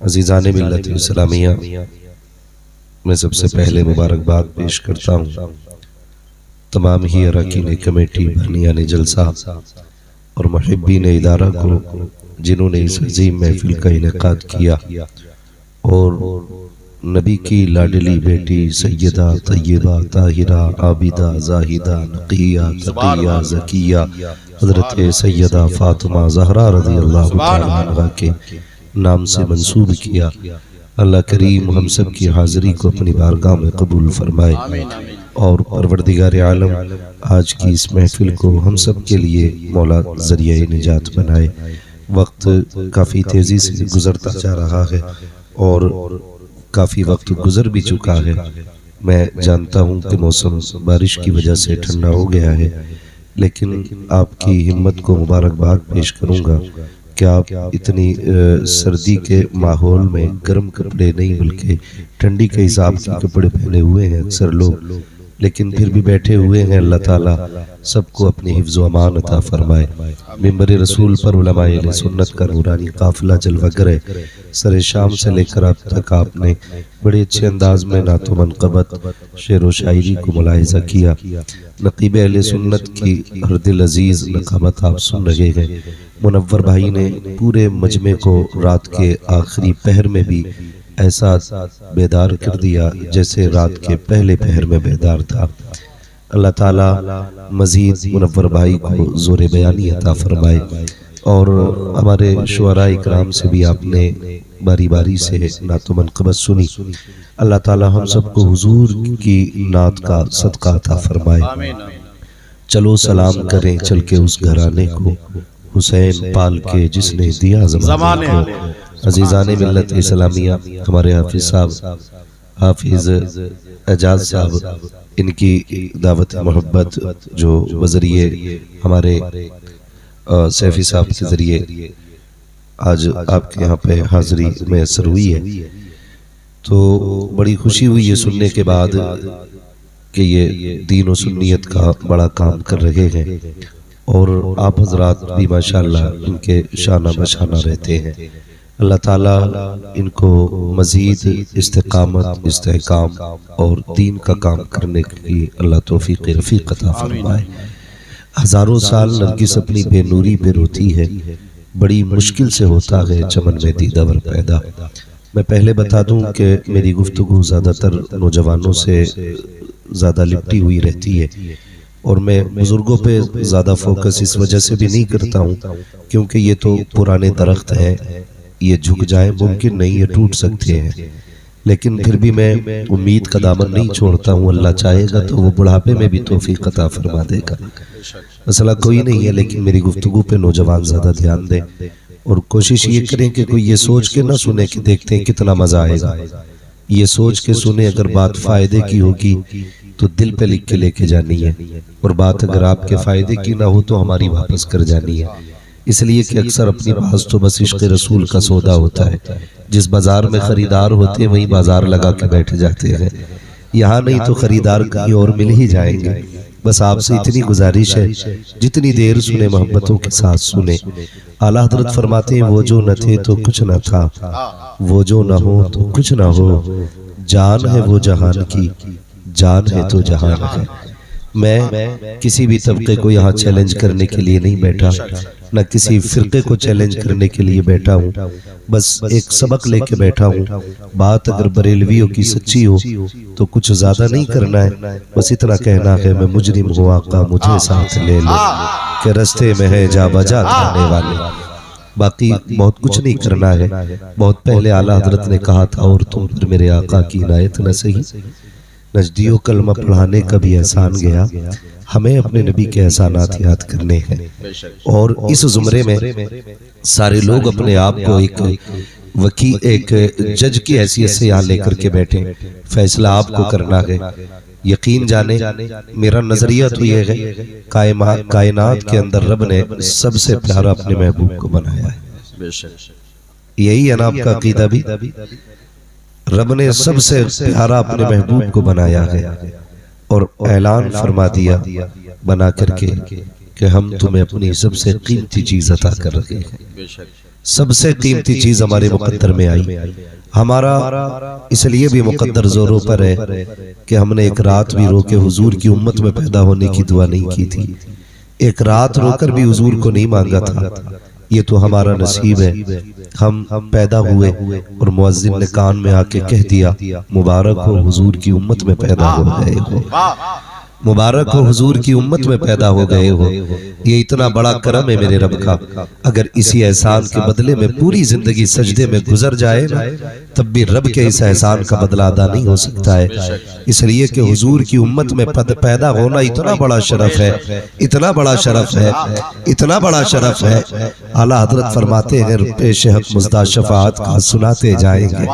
अज़ीज़ान मिल्लत इस्लामिया, मैं सबसे पहले मुबारकबाद पेश करता हूँ तमाम ही अरकान कमेटी बरनियान जलसा और मुहिब्बीन इदारा को, जिन्होंने इस अजीम महफिल का इनेकाद किया और नबी की लाडली बेटी सैयदा तय्यबा ताहिरा आबिदा जाहिदा नकिया तकिया ज़किया हज़रत सैयदा फातिमा ज़हरा रज़ियल्लाहु तआला अन्हा के नाम से मंसूब किया। अल्लाह करीम हम सब की हाज़िरी को अपनी बारगाह में कबूल फरमाए और परवरदिगार आलम आज की इस महफिल को हम सब के लिए मौला ज़रिया निजात बनाए। वक्त काफ़ी तेज़ी से गुज़रता जा रहा है और काफ़ी वक्त गुज़र भी चुका है। मैं जानता हूँ कि मौसम बारिश की वजह से ठंडा हो गया है, लेकिन आपकी हिम्मत को मुबारकबाद पेश करूँगा कि आप इतनी सर्दी के माहौल में गर्म कपड़े नहीं बल्कि ठंडी के हिसाब के कपड़े पहने हुए हैं अक्सर लोग, लेकिन फिर भी बैठे हुए हैं। अल्लाह ताला सबको अपनी हिफ्ज़ व अमान अता फरमाए। मिंबर रसूल पर उलमाए अहले सुन्नत का नूरानी काफिला जलवागर है। सरे शाम से लेकर अब तक आपने बड़े अच्छे अंदाज में नातो मनक़बत शेर व शायरी को मुलाहिज़ा किया। नक़ीब अहले सुन्नत की हर दिल अजीज़ नक़ामत आप सुन रहे हैं। मुनव्वर भाई ने पूरे मजमे को रात के आखिरी पहर में भी ऐसा बेदार कर दिया जैसे रात के पहले पहर में बेदार था। अल्लाह ताला मजीद मुनव्वर भाई को ज़ोर बयानी अता फरमाए और हमारे शुअरा इकराम से भी आपने बारी बारी से नातो मनक़बत सुनी। अल्लाह ताला हम सबको हुजूर की नात का सदका अता फरमाए। चलो सलाम करें चल के उस घराने को, हुसैन पाल के जिसने दिया ज़माने को। अज़ीज़ान मिल्लत इस्लामिया, हमारे हाफिज़ साहब हाफिज़ एजाज साहब, इनकी दावत मोहब्बत जो बज़रिए हमारे सैफ़ी साहब के ज़रिए आज आपके यहाँ पे हाज़िरी मैसर हुई है, तो बड़ी खुशी हुई ये सुनने के बाद कि ये दीन व सुन्नियत का बड़ा काम कर रहे हैं और आप हज़रात भी माशाअल्लाह इनके शाना बशाना रहते हैं। अल्लाह ताला इनको मज़ीद इस्तिक़ामत इस्तेहकाम और दीन का काम करने की अल्लाह तौफ़ीक़ रफ़ीक़ अता फरमाए। हज़ारों साल नरगिस अपनी बेनूरी पे रोती है, बड़ी मुश्किल से होता है चमन में दीदावर पैदा। मैं पहले बता दूं कि मेरी गुफ्तगू ज़्यादातर नौजवानों से ज़्यादा लिपटी हुई रहती है और मैं बुज़ुर्गों पे ज़्यादा फोकस इस वजह से भी नहीं करता हूँ क्योंकि ये तो पुराने दरख्त हैं, ये झुक जाए मुमकिन नहीं, ये टूट सकते हैं, लेकिन फिर भी मैं उम्मीद का दामन नहीं छोड़ता हूँ। अल्लाह चाहेगा तो वो बुढ़ापे में भी तौफीक अता फरमा देगा। मसला कोई नहीं है, लेकिन मेरी गुफ्तगू पे नौजवान ज़्यादा ध्यान दें और कोशिश ये करें कि कोई ये सोच के ना सुने कि देखते हैं कितना मज़ा आएगा। ये सोच के सुने अगर बात फ़ायदे की होगी तो दिल पे लिख के लेके जानी है, और बात अगर आपके फ़ायदे की ना हो तो हमारी वापस कर जानी है। इसलिए कि अक्सर अपनी पास तो बस इश्क़ रसूल का सौदा होता है। जिस बाजार में ख़रीदार होते हैं वहीं बाजार लगा के बैठ जाते हैं। यहाँ नहीं तो ख़रीदार कहीं और मिल ही जाएंगे। बस आपसे इतनी गुजारिश है, जितनी देर सुने मोहब्बतों के साथ सुने। आला हज़रत फरमाते हैं वो जो न थे तो कुछ न था, वो जो न हो तो कुछ न हो, जान है वो जहान की, जान है तो जहान है। मैं किसी भी तबके को यहाँ चैलेंज करने के लिए नहीं बैठा, न किसी फ़िरक़े को चैलेंज करने के लिए बैठा हूँ, बस एक सबक लेके बैठा हूँ। बात अगर बरेलवियों की सच्ची हो तो कुछ ज़्यादा नहीं करना है, बस इतना कहना है मैं मुजरिम हूँ आका मुझे साथ ले ले, के रास्ते में है जा बजा खाने वाले। बाकी बहुत कुछ नहीं करना है। बहुत पहले आला हज़रत ने कहा था और तुम पर मेरे आका की इनायत न सही, नजदियों कलमा पढ़ाने का भी एहसान गया, हमें अपने नबी के एहसानात याद करने हैं। और इस ज़ुमरे में सारे लोग अपने आप को एक वकील एक जज की हैसियत से यहाँ लेकर के बैठे, फैसला आपको करना है। यकीन जाने मेरा नजरिया तो यह है, कायनात के अंदर रब ने सबसे प्यारा अपने महबूब को बनाया है। यही है ना आपका अकीदा भी, रब ने सबसे प्यारा अपने महबूब को बनाया है और ऐलान फरमा दिया बना करके कि हम तुम्हें अपनी सबसे कीमती चीज अता कर रहे हैं। सबसे कीमती चीज हमारे मुकद्दर में आई। हमारा इसलिए भी मुकद्दर जोरों पर है कि हमने एक रात भी रो के हुजूर की उम्मत में पैदा होने की दुआ नहीं की थी, एक रात रोकर भी हुजूर को नहीं मांगा था। ये तो हमारा नसीब है, हम पैदा हुए और मुअज्जिन ने कान में आके कह दिया मुबारक हो हुजूर की उम्मत में पैदा हो गए हो, मुबारक हो हुजूर की उम्मत में पैदा हो गए हो। ये इतना बड़ा करम है मेरे रब का। अगर इसी एहसान के बदले में पूरी जिंदगी सजदे में गुजर जाए ना, तब भी रब के इस एहसान का बदला अदा नहीं हो सकता है। इसलिए कि हुजूर की उम्मत में पैदा होना इतना बड़ा शरफ है, इतना बड़ा शरफ है, इतना बड़ा शरफ है। आला हजरत फरमाते हैं पेश हक मुज़दा शफाअत का सुनाते जाएंगे।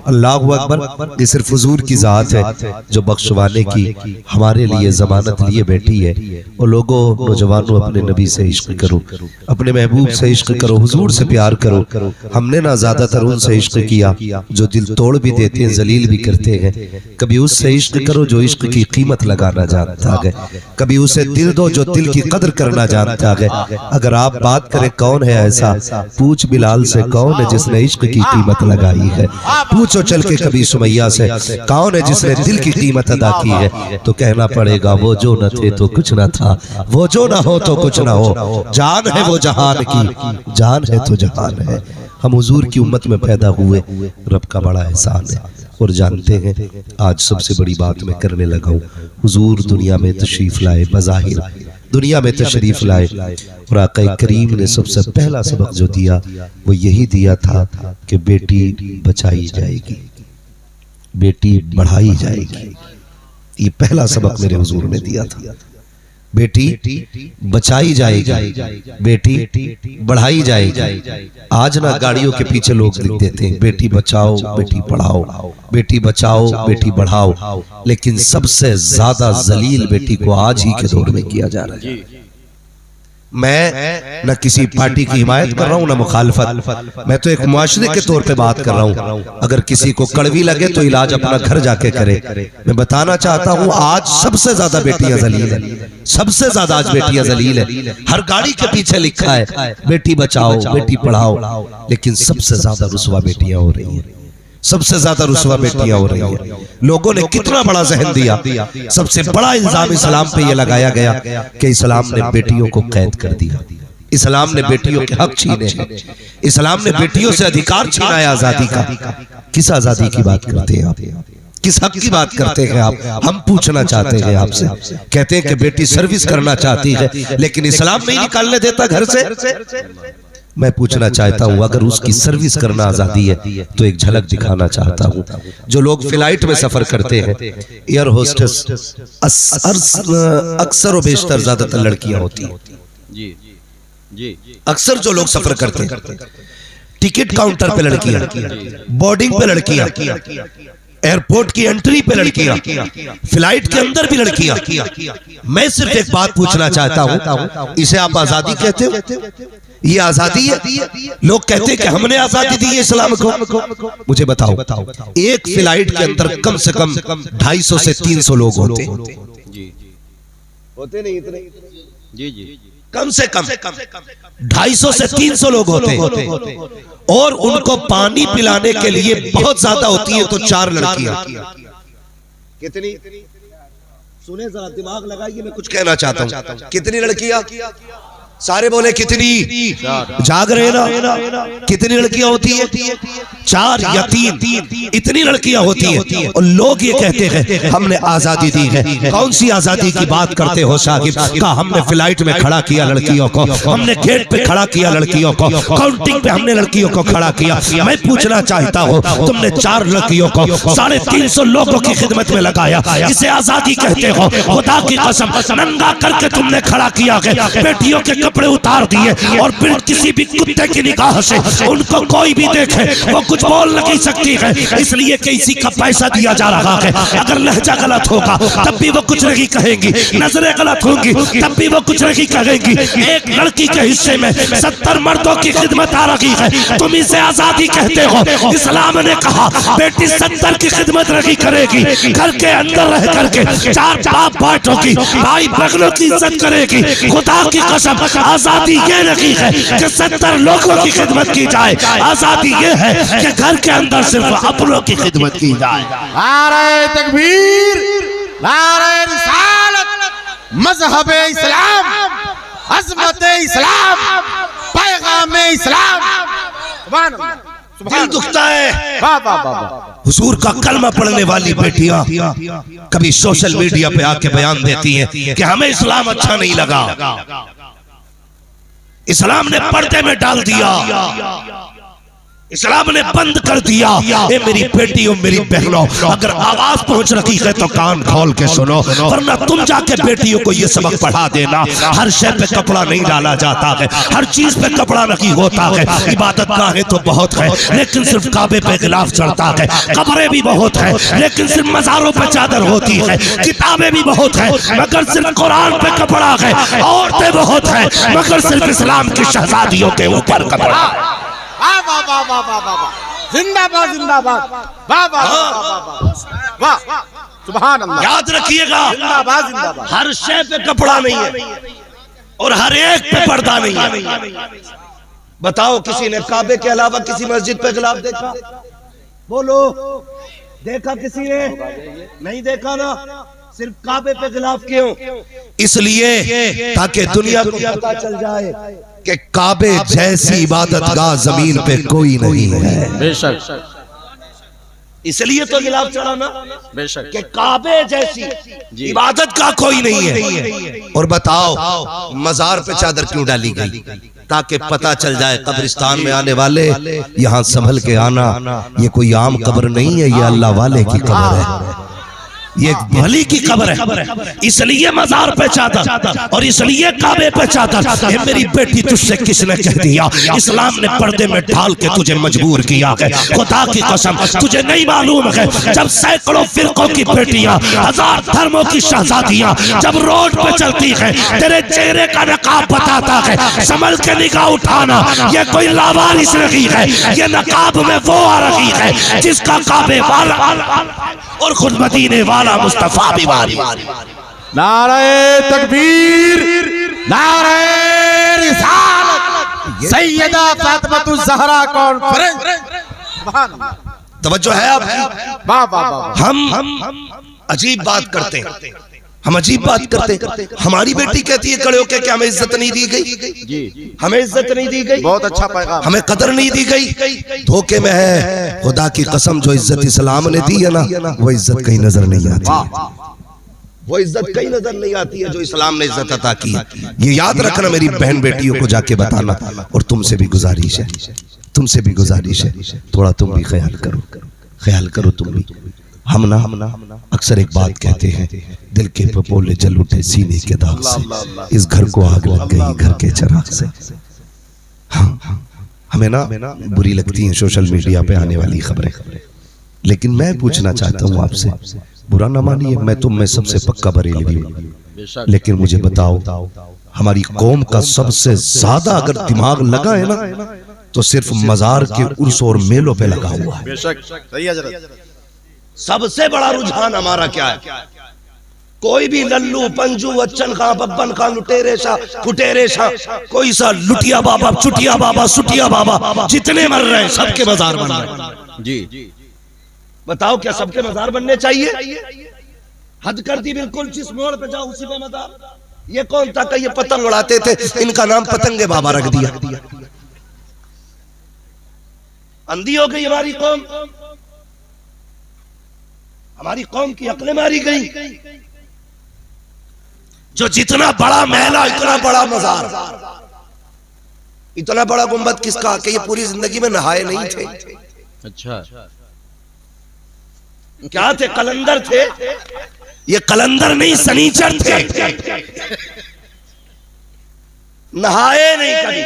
अल्लाहु अकबर। ये सिर्फ हुजूर की जात है जो बख्शवाने की हमारे लिए जमानत लिए बैठी है। और लोगों, नौजवानों, अपने नबी से इश्क करो, अपने महबूब से इश्क करो, हुजूर से प्यार करो। हमने ना ज्यादातर उनसे इश्क किया जो दिल तोड़ भी देते हैं, जलील भी करते हैं। कभी उससे इश्क करो जो इश्क की कीमत लगाना जानता है, कभी उसे दिल दो जो दिल की कदर करना जानता है। अगर आप बात करें कौन है ऐसा, पूछ बिलाल से कौन है जिसने इश्क की कीमत लगाई है। पूछो चल के कभी सुमैया से कौन है जिसने दिल की कीमत अदा की है। तो कहना पड़ेगा वो जो न थे तो कुछ न था, वो जो न हो तो कुछ न हो, जान है वो जहान की, जान है तो जहान है। हम हुजूर की उम्मत में पैदा हुए, रब का बड़ा एहसान है। और जानते हैं आज सबसे बड़ी बात मैं करने लगा हूँ, हुजूर दुनिया में तशरीफ लाए, बज़ाहिर दुनिया में तशरीफ लाए, और आका करीम ने सबसे पहला सबक जो दिया वो यही दिया था कि बेटी बचाई जाएगी, बेटी बढ़ाई जाएगी। ये पहला सबक मेरे हुजूर ने दिया था। बेटी बचाई जाएगी, बेटी बढ़ाई जाएगी। आज ना गाड़ियों के पीछे लोग लिख देते हैं बेटी बचाओ बेटी पढ़ाओ, बेटी बचाओ बेटी बढ़ाओ, लेकिन सबसे ज्यादा जलील बेटी को आज ही के दौर में किया जा रहा है। मैं न किसी पार्टी की हिमायत कर रहा हूँ, न मुखालफत, मैं तो एक मुआशरे के तौर पे बात कर रहा हूँ। अगर किसी को कड़वी लगे तो इलाज अपना घर जाके करे। मैं बताना चाहता हूँ आज सबसे ज्यादा बेटियां जलील है, सबसे ज्यादा आज बेटियां जलील है। हर गाड़ी के पीछे लिखा है बेटी बचाओ बेटी पढ़ाओ, लेकिन सबसे ज्यादा रुसवा बेटियां हो रही है, सबसे ज्यादा रुसवा बेटियां हो रही है। लोगों ने कितना बड़ा जहन दिया, सबसे बड़ा इल्जाम इस्लाम पे ये लगाया गया कि इस्लाम ने बेटियों को कैद कर दिया, इस्लाम ने बेटियों के हक छीने हैं, इस्लाम ने बेटियों से अधिकार छीना है आजादी का। किस आजादी की बात करते हैं आप, किस हक की बात करते हैं आप? हम पूछना चाहते हैं आपसे। कहते हैं कि बेटी सर्विस करना चाहती है लेकिन इस्लाम नहीं निकालने देता घर से। मैं पूछना चाहता हूं अगर उसकी सर्विस करना आजादी है तो एक झलक दिखाना चाहता हूं। जो लोग फ्लाइट में सफर करते हैं, एयर होस्टेस अक्सर और बेशतर ज्यादातर लड़कियां होती हैं। अक्सर जो लोग सफर करते हैं, टिकट काउंटर पे लड़कियां, बोर्डिंग पे लड़कियां, एयरपोर्ट की एंट्री पे लड़कियां, फ्लाइट के अंदर भी लड़कियां। मैं सिर्फ एक बात पूछना चाहता हूं, इसे आप आजादी कहते हो? ये आजादी है? लोग कहते हैं कि हमने आजादी दी है इस्लाम को। मुझे बताओ, एक फ्लाइट के अंदर कम से कम 250 से 300 लोग होते नहीं? इतने जी कम से कम 250 से 300 लोग होते हैं, और उनको पानी पिलाने के लिए बहुत ज्यादा होती है तो 4 लड़कियां। कितनी? सुने जरा, दिमाग लगाइए, मैं कुछ कहना चाहता हूं। कितनी लड़कियां? सारे बोले कितनी? जाग रहे ना? कितनी लड़कियां होती है? 4 या 3, इतनी लड़कियां होती हैं। और लोग ये कहते हैं हमने आजादी दी है। कौन सी आजादी की बात करते हो साहिब? का हमने फ्लाइट में खड़ा किया लड़कियों को, हमने गेट पे खड़ा किया लड़कियों को, काउंटिंग पे हमने लड़कियों को खड़ा किया। मैं पूछना चाहता हूँ, तुमने 4 लड़कियों को 350 लोगों की खिदमत में लगाया, इसे आजादी कहते हो? खुदा की कसम, नंगा करके तुमने खड़ा किया है, बेटियों के कपड़े उतार दिए, और फिर किसी भी कुत्ते की निगाह से उनको कोई भी देखे वो कुछ बोल नहीं सकती है, इसलिए कि इसी का पैसा दिया जा रहा है। अगर लहजा गलत होगा तब भी वो कुछ नहीं कहेंगी, नजरें गलत होंगी तब भी वो कुछ नहीं कहेंगी। एक लड़की के हिस्से में 70 मर्दों की खिदमत आ रही है, तुम इसे आजादी कहते हो? इस्लाम ने कहा बेटी 70 की खिदमत नहीं करेगी, घर के अंदर रह करके 4 बाप बाटों की, भाई बहनों की इज्जत करेगी। खुदा की कसम, आजादी ये नहीं है कि 70 लोगों की खिदमत की जाए, आजादी ये है कि घर के अंदर सिर्फ अपनों की खिदमत की जाए। नारे तकबीर, नारे रिसालत, मजहब इस्लाम, अज़मत इस्लाम, पैगाम इस्लाम। सुभान अल्लाह, दिल दुखता है। वाह वाह वाह। हुजूर का कलमा पढ़ने वाली बेटियां कभी सोशल मीडिया पे आके बयान देती हैं कि हमें इस्लाम अच्छा नहीं लगा, इस्लाम ने पर्दे में डाल दिया, इस्लाम ने बंद कर दिया। ये मेरी बेटियों, मेरी बहनों, अगर आवाज पहुंच रही है तो कान खोल के सुनो, वरना तुम जाके बेटियों को ये सबक पढ़ा देना। हर शय पे कपड़ा नहीं डाला जाता है, हर चीज पे कपड़ा नहीं होता है। इबादत गाहें तो बहुत है लेकिन सिर्फ काबे पे गिलाफ चढ़ता है, कब्रें भी बहुत है लेकिन सिर्फ मजारों पे चादर होती है, किताबें भी बहुत है मगर सिर्फ कुरान पे कपड़ा है, औरतें बहुत है मगर सिर्फ इस्लाम की शहजादियों के ऊपर कपड़ा। वाह वाह वाह वाह वाह वाह, जिंदाबाद जिंदाबाद, वाह वाह वाह वाह, सुभान अल्लाह। याद रखिएगा, जिंदाबाद जिंदाबाद। हर शय पे कपड़ा नहीं है और हर एक पे पर्दा नहीं है। बताओ किसी ने काबे के अलावा किसी मस्जिद पे गिलाफ देखा? बोलो, देखा किसी ने? नहीं देखा ना। सिर्फ काबे पे गिलाफ क्यों? इसलिए ताकि दुनिया को पता चल जाए कि काबे जैसी इबादतगाह जमीन पे कोई नहीं है। बेशक, इसलिए तो गिलाफ चढ़ा ना, बेशक कि काबे जैसी इबादत का कोई नहीं है। और बताओ मजार पे चादर क्यों डाली गई? ताकि पता चल जाए कब्रिस्तान में आने वाले यहाँ संभल के आना, ये कोई आम कब्र नहीं है, ये अल्लाह वाले की कब्र है, ये भली की कब्र है। इसलिए मजार पे चादर और इसलिए काबे पे चादर। ये मेरी बेटी, तुझसे किसने कह दिया? इस्लाम ने पर्दे में डाल के तुझे मजबूर किया है। खुदा की कसम तुझे नहीं मालूम है, जब सैकड़ों फिरकों की बेटियां, हजार धर्मों की शहजादियां जब रोड पे चलती है, तेरे चेहरे का नकाब बताता है, संभल के निगाह उठाना। ये कोई लावारिस नहीं है, ये नकाब में वो आ रही है जिसका काबे वाला और खुद मदीने वाला मुस्तफा भी वाली। नारे तकबीर, नारे रिसालत, सैयदा फातिमातुज़ ज़हरा कॉन्फ्रेंस। सुभान अल्लाह, तवज्जो है आप? वाह वाह वाह। हम अजीब बात करते हैं, हम अजीब बात करते हैं। हमारी बेटी कहती है खड़े होके कि हमें इज्जत नहीं दी गई जी, हमें इज्जत नहीं दी गई, बहुत अच्छा पैगाम, हमें कदर नहीं दी गई। धोखे में है। खुदा की कसम, जो इज्जत इस्लाम ने दी है ना, वो इज्जत कहीं नजर नहीं आती, वो इज्जत कहीं नजर नहीं आती है जो इस्लाम ने इज्जत अता की। ये याद रखना मेरी बहन बेटियों को जाके बताना। और तुमसे भी गुजारिश है, तुमसे भी गुजारिश है, थोड़ा तुम भी ख्याल करो, ख्याल करो तुम भी। हम ना अक्सर एक बात कहते हैं, दिल के पपोले जल उठे सीने के दाग से, इस घर को आग लग गई घर के चिराग से। हाँ, हमें ना बुरी लगती हैं सोशल मीडिया पे आने वाली खबरें, लेकिन मैं पूछना चाहता हूँ आपसे, बुरा ना मानिए, मैं तुम में सबसे पक्का बरेलवी हूँ, लेकिन मुझे बताओ, हमारी कौम का सबसे ज्यादा अगर दिमाग लगा है ना, तो सिर्फ मजार के उर्स और मेलों पे लगा हुआ है। बेशक सही है हज़रत। सबसे बड़ा रुझान हमारा क्या है? कोई भी लल्लू पंजू अच्छन खां बब्बन खां लुटेरे शाह फुटेरे शाह, कोई सा लुटिया बाबा चुटिया बाबा सुटिया बाबा, जितने मर रहे हैं सबके मजार बन रहे हैं। जी, बताओ क्या सबके मजार बनने चाहिए? हद कर दी बिल्कुल, जिस मोड़ पे जाओ उसी पे मजार। ये कौन था कि ये पतंग उड़ाते थे, इनका नाम पतंगे बाबा रख दिया। अंधी हो गई हमारी कौम, हमारी कौम की अक्लें मारी गई। जो जितना बड़ा महला इतना बड़ा मजार, इतना बड़ा गुंबद किसका कि ये पूरी जिंदगी में नहाए नहीं थे। अच्छा, क्या थे? कलंदर थे। ये कलंदर नहीं सनीचर थे, नहाए नहीं कभी।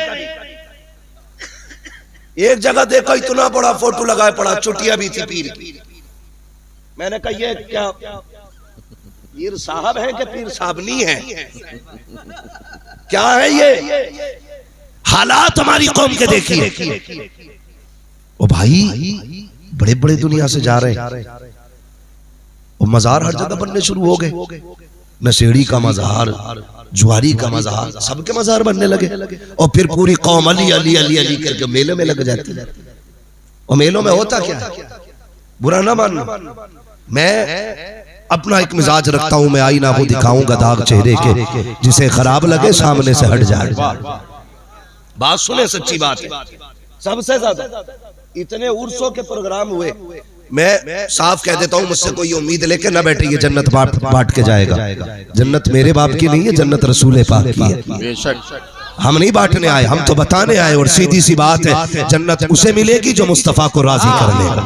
एक जगह देखो इतना बड़ा फोटो लगाए पड़ा, चुटिया भी थी पीर की। मैंने कहा ये क्या पीर साहब है कि पीर साहबनी है? क्या है ये? हालात हमारी कौम के देखिए। ओ भाई, बड़े बड़े दुनिया से जा रहे हैं, वो मजार हर जगह बनने शुरू हो गए। नशेड़ी का मजार, जुआरी का मज़ार, सबके मज़ार बनने लगे और फिर पूरी कौम अली अली अली अली करके मेले में लग जाती है। और मेलों में होता क्या है, बुरा ना मानना, मैं अपना एक मिजाज रखता हूं, मैं आईना को दिखाऊंगा दाग चेहरे के, जिसे खराब लगे सामने से हट जाए। बात सुने, सच्ची बात है। सबसे ज्यादा इतने उर्सों के प्रोग्राम हुए, मैं साफ कह देता हूं, मुझसे कोई उम्मीद लेके ना बैठे ये जन्नत बांट के जाएगा। जन्नत मेरे बाप की नहीं है, जन्नत रसूल पाक की है। हम नहीं बांटने आए, हम तो बताने आए। और सीधी सी बात है, जन्नत उसे मिलेगी जो मुस्तफा को राजी कर लेगा।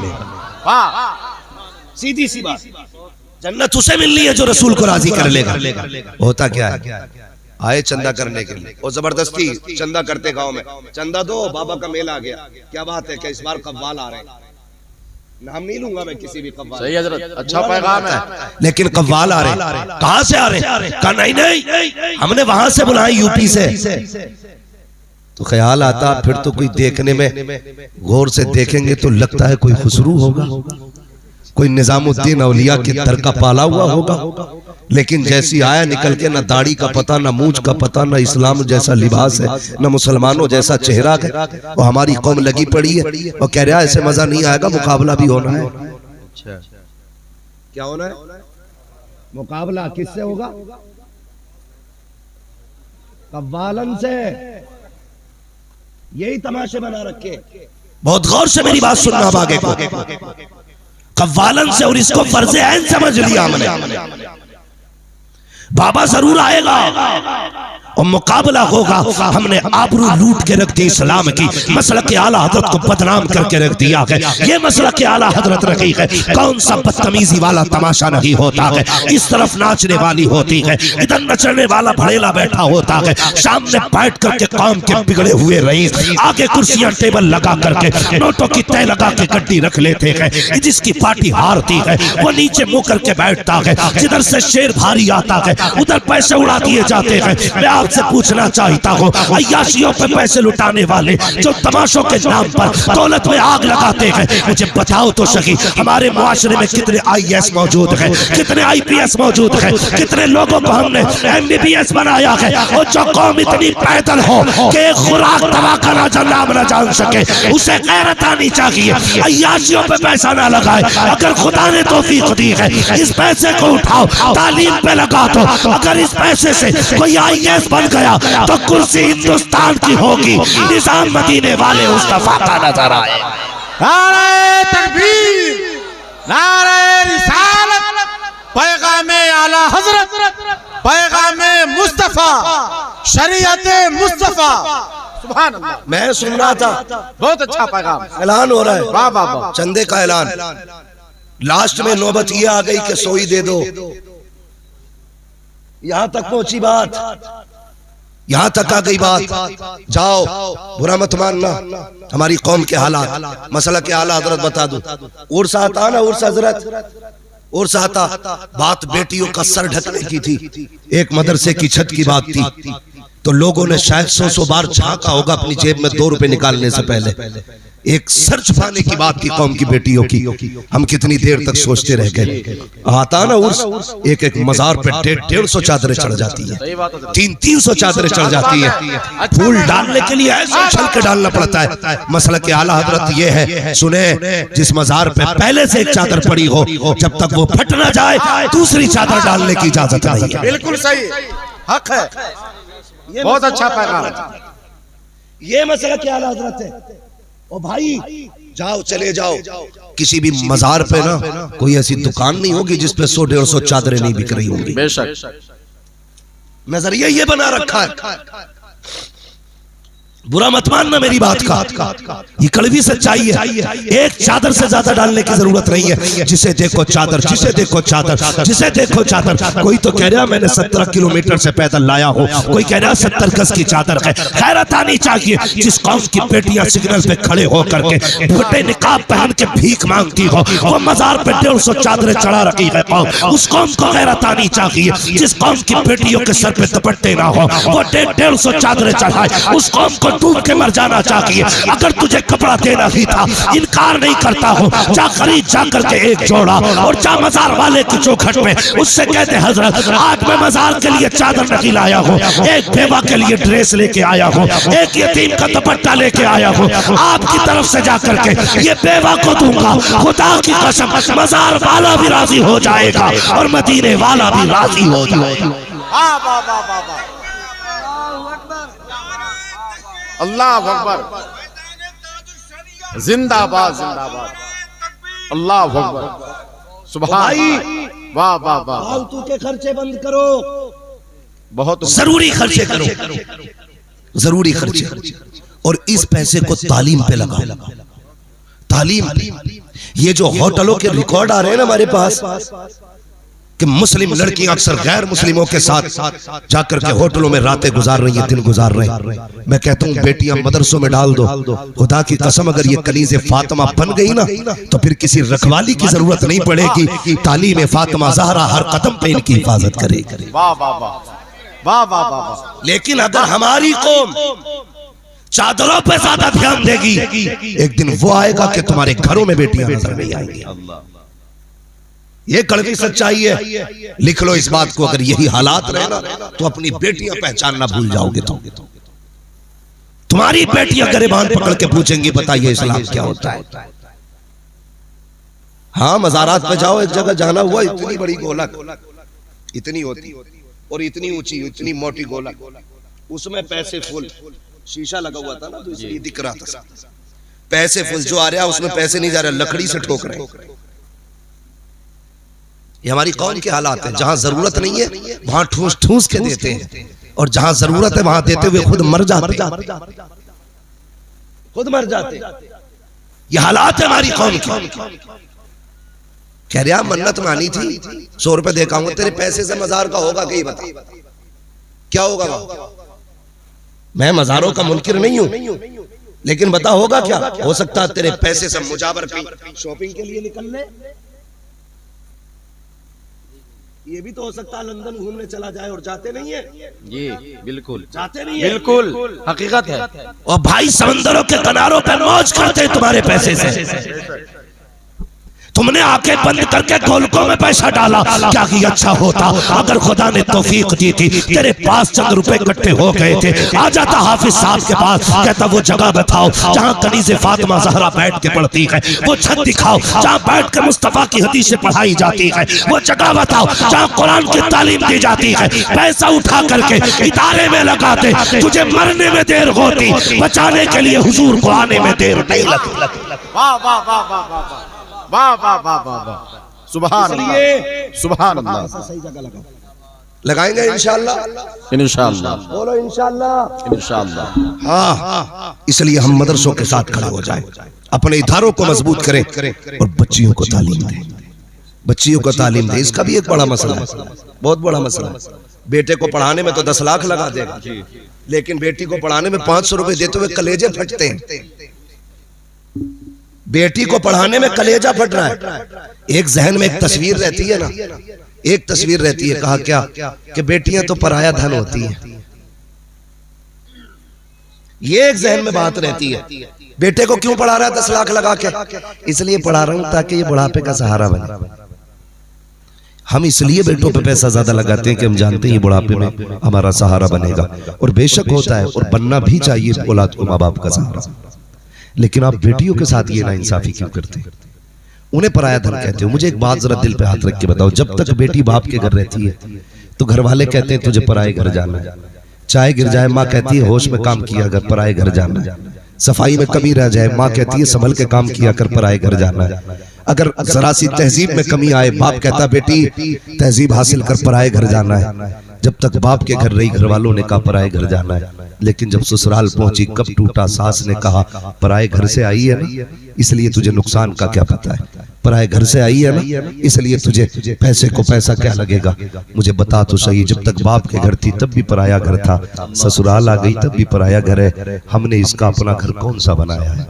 सीधी सी बात, जन्नत उसे मिलनी है जो रसूल को राजी कर लेगा। होता क्या है, आए चंदा करने के लिए और जबरदस्ती चंदा करते गांव में, चंदा दो बाबा का मेला आ गया, क्या बात है, क्या इस बार कव्वाल आ रहे हैं, नाम नहीं लूंगा मैं किसी भी कव्वाल। सही हजरत, अच्छा पैगाम है, लेकिन कव्वाल आ रहे, कहां से आ रहे? कहा नहीं, हमने वहां से बुलाए, यूपी से। तो ख्याल आता फिर तो कोई देखने में गौर से देखेंगे तो लगता है कोई खुसरू होगा, कोई निजामुद्दीन औलिया की दर का पाला हुआ होगा। लेकिन जैसी आया निकल के, ना दाढ़ी का पता, ना मूंछ का पता, ना इस्लाम जैसा लिबास है, ना मुसलमानों जैसा चेहरा है। और हमारी कौम लगी पड़ी है और कह रहा है ऐसे मजा नहीं आएगा, मुकाबला भी होना है। क्या होना है? मुकाबला किससे होगा? कव्वालन से। यही तमाशे बना रखे। बहुत गौर से मेरी बात सुनना अब आगे को। कव्वालन से, और इसको फर्ज़े ऐन समझ लिया हमने। बाबा जरूर आएगा और मुकाबला होगा। हमने आबरू लूट के रख दी इस्लाम की, मसलक आला हजरत को बदनाम करके रख दिया है। ये मसलक आला हजरत रखी है, कौन सा बदतमीजी वाला तमाशा नहीं होता है। इस तरफ नाचने वाली होती है, इधर नचने वाला भड़ेला बैठा होता है। सामने बैठ करके कौम के बिगड़े हुए रईस आगे कुर्सियां टेबल लगा करके नोटों की तय लगा के गड्डी रख लेते हैं। जिसकी पार्टी हारती है वो नीचे मुंह करके बैठता है। जिधर से शेर भारी आता है उधर पैसे उड़ा दिए जाते हैं। मैं आपसे पूछना चाहता हूँ, अय्याशियों पे पैसे लुटाने वाले जो तमाशों के नाम पर दौलत में आग लगाते हैं, मुझे बताओ तो सही, हमारे मुआशरे में कितने IAS मौजूद हैं, कितने IPS मौजूद हैं, कितने लोगों को हमने MBBS बनाया है। और जो कौम इतनी पैदल हो कि खुराक दवा का नाम न जान सके, उसे गैरत आनी चाहिए। अय्याशियों पे पैसा ना लगाए। अगर खुदा ने तौफीक दी है, इस पैसे को उठाओ, तालीम पे लगा दो। अगर इस पैसे से कोई IAS बन गया तो कुर्सी हिंदुस्तान की होगी, निजाम मदीने वाले मुस्तफा का नजर आए। नारे तकबीर, नारे रिसालत, पैगामे आला हजरत, पैगामे मुस्तफा, शरीयते मुस्तफा। सुभान अल्लाह। मैं सुन रहा था, बहुत अच्छा पैगाम, ऐलान हो रहा है। वाह वाह वाह। चंदे का ऐलान। लास्ट में नौबत ये आ गई कि सोई दे दो। यहां तक पहुंची बात, यहां तक आ गई बात। जाओ, बुरा मत मानना, हमारी कौम के हालात, मसला के आला हजरत बता दो। उर्स आता ना, उर्स हजरत, उर्स आता, बात बेटियों का सर ढकने की थी। एक मदरसे की छत की बात थी, तो लोगों ने शायद 100 बार झांका होगा अपनी जेब में 2 रुपए निकालने से पहले। एक सर छुपाने की बात की कौम की बेटियों की, हम कितनी देर तक सोचते रह गए। आता ना उर्स, एक एक मजार पे 150 चादरें चढ़ जाती है, 300 चादरें चढ़ जाती है। फूल डालने के लिए ऐसे छल के डालना पड़ता है। मसला के आला हजरत ये है, सुने, जिस मजार पे पहले से एक चादर पड़ी हो, जब तक वो फट ना जाए दूसरी चादर डालने की इजाजत नहीं है। बिल्कुल सही, हक है, बहुत अच्छा पैगाम। ये मसला के आला हजरत है। ओ भाई, जाओ, चले जाओ, किसी भी मजार पे ना कोई ऐसी दुकान नहीं होगी जिस पे 100-150 चादरें नहीं बिक रही होंगी। बेशक नजरिया ये बना रखा है। बुरा मत मानना मेरी बात का, ये कड़वी सच्चाई है। एक चादर से ज्यादा डालने की जरूरत नहीं है। जिसे देखो चादर, जिसे देखो चादर, जिसे देखो चादर। कोई तो कह रहा मैंने 17 किलोमीटर से पैदल लाया हो, कोई कह रहा 70 गज की चादर है। खैरत आनी चाहिए। जिस कौम की बेटियां सिग्नल पे खड़े हो करके भुट्टे निकाब पहन के भीख मांगती हो, वो मजार पे 150 चादरें चढ़ा रखी है कौम, उस कौम को खैरत आनी चाहिए। जिस कौम की बेटियों के सर पे दुपट्टे ना हो, वो 150 चादरें चढ़ाए, उस कौम को डूब के मर जाना चाहिए। अगर तुझे कपड़ा देना ही था, इनकार नहीं करता हूँ, जा खरीद जा करके एक जोड़ा और जा मजार वाले की चौखट में उससे कहते हजरत आज मैं मजार के लिए चादर नहीं लाया हूँ, एक बेवा के लिए ड्रेस लेके आया हूँ, एक यतीम का दुपट्टा लेके आया हूँ, आपकी तरफ से जा करके ये बेवा को दूंगा, खुदा की कसम मजार वाला भी राजी हो जाएगा और मदीने वाला भी राजी हो जाएगा। अल्लाह अकबर, जिंदाबाद जिंदाबाद, अल्लाह अकबर, सुभान, वाह वाह वाह। फालतू के खर्चे बंद करो, बहुत जरूरी खर्चे करो, जरूरी खर्चे, और इस पैसे को तालीम पे लगाओ। तालीम, ये जो होटलों के रिकॉर्ड आ रहे हैं ना हमारे पास कि मुस्लिम लड़कियां अक्सर गैर मुस्लिमों के साथ जाकर के होटलों में रातें गुजार रही हैं, दिन गुजार रहे हैं। मैं कहता हूं बेटियां मदरसों में डाल दो, खुदा की कसम अगर ये कनीज़े फातिमा बन गई ना तो फिर किसी रखवाली की जरूरत नहीं पड़ेगी। तालीम फातिमा ज़हरा हर कदम पे इनकी हिफाजत करेगी। वाह वाह वाह वाह वाह वाह। लेकिन अगर हमारी कौम चादरों पे ज्यादा ध्यान देगी, एक दिन वो आएगा कि तुम्हारे घरों में बेटियां नजर नहीं आएंगी। ये कड़वी सच्चाई है, लिख लो इस बात को। अगर यही हालात रहे ना तो अपनी बेटियां पहचानना भूल जाओगे। तुम्हारी बेटियां गिरबान पकड़ के पूछेंगी बताइए इस्लाम क्या होता है। हाँ, मज़ारात पे जाओ, एक जगह जाना हुआ, इतनी बड़ी गोलक इतनी होती और इतनी ऊंची इतनी मोटी गोलक, उसमें पैसे फुल, शीशा लगा हुआ था ना तो इसलिए दिख रहा था। पैसे फुल जो आ रहा उसमें पैसे नहीं जा रहे, लकड़ी से ठोक रहे। ये हमारी कौम के हालात है। जहां जरूरत नहीं है वहां ठूस ठूस के देते हैं, और जहां जरूरत है वहां देते हुए खुद मर जाते, खुद मर जाते। ये हालात है हमारी कौम की। कह रहा मन्नत मानी थी, 100 रुपए दे के तेरे पैसे से मजार का होगा कहीं, बता क्या होगा वहां। मैं मजारों का मुनकिर नहीं हूं, लेकिन बता होगा क्या। हो सकता है तेरे पैसे से मुजावर शॉपिंग के लिए निकल ले, ये भी तो हो सकता है लंदन घूमने चला जाए और जाते नहीं है। ये बिल्कुल जाते नहीं है, बिल्कुल हकीकत है। और भाई समंदरों के किनारों पे मौज करते हैं तुम्हारे पैसे से। तुमने आंखें बंद करके गोलकों में पैसा डाला, क्या ही अच्छा होता अगर खुदा ने तौफीक दी थी, तेरे पास चंद रुपए इकट्ठे हो गए थे, आ जाता हाफिज साहब के पास, कहता वो जगह बताओ जहां कनीज़े फातिमा ज़हरा बैठ के पढ़ती है, वो छत दिखाओ जहां बैठ के मुस्तफा की हदीसें पढ़ाई जाती है, वो जगह बताओ जहां कुरान की तालीम दी जाती है। पैसा उठा करके इदारे में लगाते, तुझे मरने में देर होती, बचाने के लिए हुजूर को आने में देर नहीं लगती। वाह वाह वाह वाह वाह वाह वाह वाह वाह वाह, सुभान अल्लाह, सुभान अल्लाह। सही जगह लगा, लगाएंगे इंशाअल्लाह, इंशाअल्लाह, बोलो इंशाअल्लाह, इंशाअल्लाह। हाँ, इसलिए हम मदरसों के साथ खड़े हो जाएं, अपने इदारों को मजबूत करें और बच्चियों को तालीम दें। बच्चियों को तालीम दें, इसका भी एक बड़ा मसला है, बहुत बड़ा मसला है। बेटे को पढ़ाने में तो 10 लाख लगा देगा, लेकिन बेटी को पढ़ाने में 500 रुपए देते हुए कलेजे फटते हैं। बेटी को पढ़ाने में कलेजा फट रहा है। एक जहन में एक तस्वीर रहती है ना, एक तस्वीर रहती है, कहा क्या कि बेटियां तो पराया धन होती हैं। ये एक जहन में बात रहती है। बेटे को क्यों पढ़ा रहा है 10 लाख लगा के? इसलिए पढ़ा रहा हूं ताकि ये बुढ़ापे का सहारा बने। हम इसलिए बेटों पे पैसा ज्यादा लगाते हैं कि हम जानते हैं ये बुढ़ापे में हमारा सहारा बनेगा, और बेशक होता है और बनना भी चाहिए औलाद को माँ बाप का सहारा। लेकिन आप बेटियों के साथ ये नाइंसाफी क्यों करते हैं? उन्हें पराया धन कहते हो। मुझे एक बात जरा दिल पे हाथ रख के बताओ, जब तक बेटी बाप के घर रहती है तो घर वाले कहते हैं तुझे पराए घर जाना है, चाय गिर जाए माँ कहती है होश में काम किया अगर पराए घर जाना है, सफाई में कमी रह जाए माँ कहती है संभल के काम किया कर पराए घर जाना है, अगर जरा सी तहजीब में कमी आए बाप कहता बेटी तहजीब हासिल कर पराए घर जाना है। जब तक बाप के घर रही घर वालों ने कहा पराए घर जाना है, लेकिन जब ससुराल पहुंची कब टूटा सास ने कहा पराए घर से आई है ना इसलिए तुझे नुकसान का क्या पता है, पराए घर से आई है ना इसलिए तुझे पैसे को पैसा क्या लगेगा, मुझे बता तो सही। जब तक बाप के घर थी तब भी पराया घर था, ससुराल आ गई तब भी पराया घर है, हमने इसका अपना घर कौन सा बनाया है?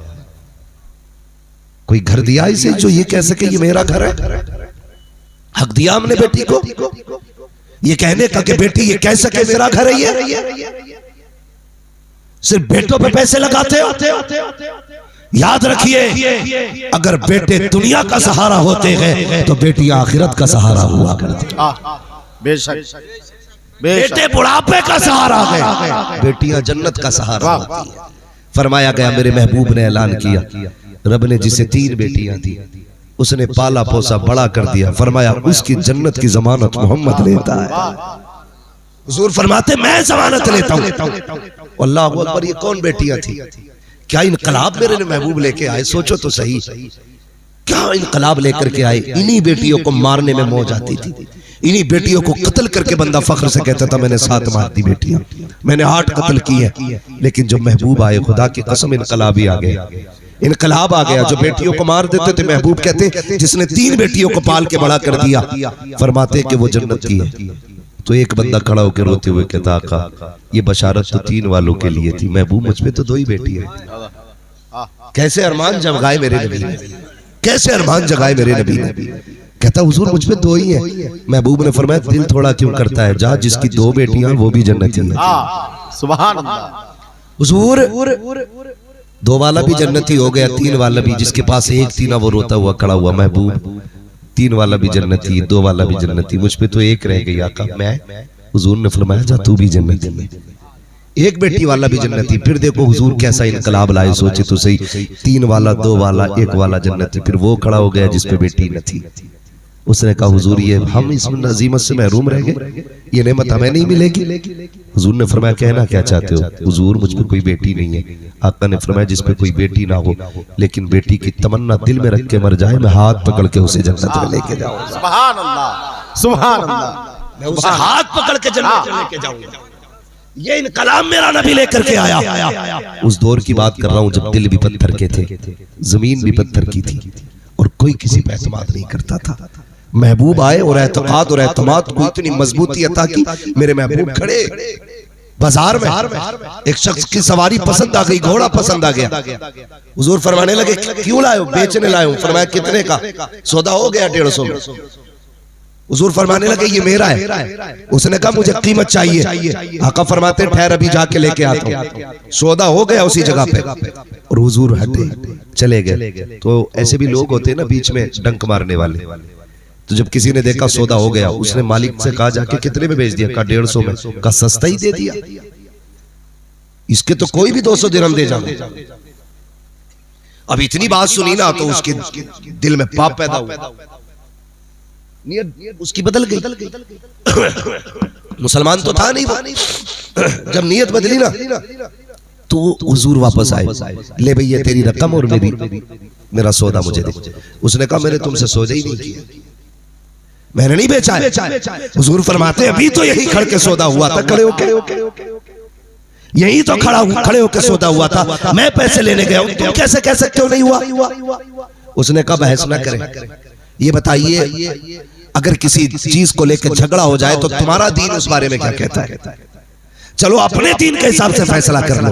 कोई घर दिया इसे जो ये कह सके ये मेरा घर है? हक दिया हमने बेटी को ये कहने का कि बेटी ये कह सके मेरा घर है ये? सिर्फ बेटों पे पैसे लगाते हो। याद रखिए, अगर बेटे दुनिया का सहारा होते हैं तो बेटियां आखिरत का सहारा हुआ करती। बेशक बेटे बुढ़ापे का सहारा है, बेटियां जन्नत का सहारा होती है। फरमाया गया, मेरे महबूब ने ऐलान किया, रब ने जिसे 3 बेटियां दी उसने पाला पोसा बड़ा कर दिया। फरमाया उसकी जन्नत की जमानत मोहम्मद लेता है। हुजूर फरमाते मैं जमानत लेता हूं। अल्लाह अकबर, ये कौन बेटियां थी? क्या इनकलाब मेरे महबूब लेके आए? सोचो तो सही, क्या इनकलाब लेकर के आए। इन्हीं बेटियों को मारने में मौज आती थी, इन्हीं बेटियों को कत्ल करके बंदा फख्र से कहता था मैंने 7 मार दी बेटियां, मैंने 8 कत्ल किए। लेकिन जब महबूब आए, खुदा की कसम इनकलाब ही आ गया, इनकलाब आ गया। जो बेटियों को मार देते थे, महबूब कहते जिसने 3 बेटियों को पाल के बड़ा कर दिया, फरमाते कि वो जन्नत की है। तो एक बंदा खड़ा होकर रोते हुए कहता, आका ये बशारत तो 3 वालों के लिए थी, महबूब मुझ पे तो 2 ही बेटी है। कैसे अरमान जगाए मेरे नबी ने, कैसे अरमान जगाए मेरे नबी ने। कहता हुजूर मुझ पे 2 ही है। महबूब ने फरमाया दिल थोड़ा क्यों करता है, जा जिसकी 2 बेटियां वो भी जन्नती है। सुभान अल्लाह। हुजूर 2 वाला भी जन्नती हो गया, 3 वाला भी। जिसके पास 1 थी ना वो रोता हुआ खड़ा हुआ, महबूब 3 वाला भी जन्नती, 2 वाला भी जन्नती, मुझ पे तो 1 रह गई आका मैं। हुजूर ने फरमाया जा तू भी जन्नती है। 1 बेटी वाला भी जन्नती। फिर देखो हुजूर कैसा इनकलाब लाए, सोचे तो सही, 3 वाला 2 वाला 1 वाला जन्नती। फिर वो खड़ा हो गया जिसपे बेटी न थी। उसने कहा हुजूर ये हम इस नजीमत से महरूम रह गए, ये नेमत हमें नहीं मिलेगी। हुजूर ने फरमाया कहना क्या चाहते हो? हुजूर मुझ पे कोई बेटी नहीं है। आका ने फरमाया जिस पे कोई बेटी ना हो लेकिन बेटी की तमन्ना दिल में रख के मर जाए, मैं हाथ पकड़ के उसे जन्नत में लेके जाऊंगा। सुभान अल्लाह, सुभान अल्लाह। मैं उसे हाथ पकड़ के जन्नत में लेके जाऊंगा। ये इनकलाब मेरा नबी लेकर के आया। उस दौर की बात कर रहा हूं जब दिल भी पत्थर के थे, जमीन भी पत्थर की थी और कोई किसी पे एतमाद नहीं करता था। महबूब आए और एतकाद और एतमाद को इतनी मजबूती अता की, मेरे महबूब खड़े बाजार में, एक शख्स की सवारी पसंद आ गई, घोड़ा पसंद आ गया। हुजूर फरमाने लगे क्यों लाए हो? बेचने लाए हूं। फरमाया कितने का? सौदा हो गया 150 में। हुजूर फरमाने लगे ये मेरा है। उसने कहा मुझे कीमत चाहिए। आका फरमाते ठहर अभी जाके लेके आता हूं। सौदा हो गया उसी जगह पे और हुजूर हटे चले गए। तो ऐसे भी लोग होते हैं ना बीच में डंक मारने वाले। तो जब किसी ने देखा सौदा हो गया, उसने मालिक से कहा जाके कितने में बेच दिया? कहा 150 में। कहा सस्ता ही दे दिया, इसके तो कोई भी 200 दिरहम दे जाओ। अब इतनी बात सुनी ना तो उसके दिल में पाप पैदा हुआ, नियत उसकी बदल गई। मुसलमान तो था नहीं वो। जब नियत बदली ना तो हुजूर वापस आए, ले भई ये तेरी रकम और मेरा सौदा मुझे दे। उसने कहा मैंने तुमसे सौदा ही नहीं किया, मैंने नहीं बेचा है। हुजूर फरमाते अभी तो यही खड़ के सौदा हुआ था, खड़े होके यही तो खड़े होके सौदा हुआ था। मैं पैसे लेने गया हूं, तुम कैसे कह सकते हो नहीं हुआ? उसने कहा बहस ना करें, ये बताइए अगर किसी चीज को लेकर झगड़ा हो जाए तो तुम्हारा दीन उस बारे में क्या कहता है? चलो अपने दीन के हिसाब से फैसला कर लो।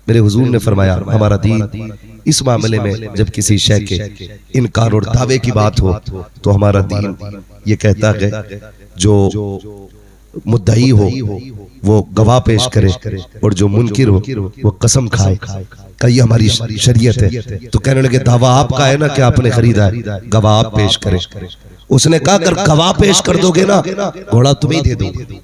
मेरे हुजूर ने फरमाया हमारा दीन इस मामले में जब किसी शय के इनकार और दावे की बात हो तो हमारा दीन ये कहता है जो मुद्दई हो वो गवाह पेश करे और जो मुनकिर हो वो कसम खाए। कही हमारी शरीयत है। तो कहने लगे दावा आपका है ना कि आपने खरीदा है? गवाह आप पेश करे। उसने कहा अगर गवाह पेश कर दोगे ना घोड़ा तुम्हें दे दूंगा,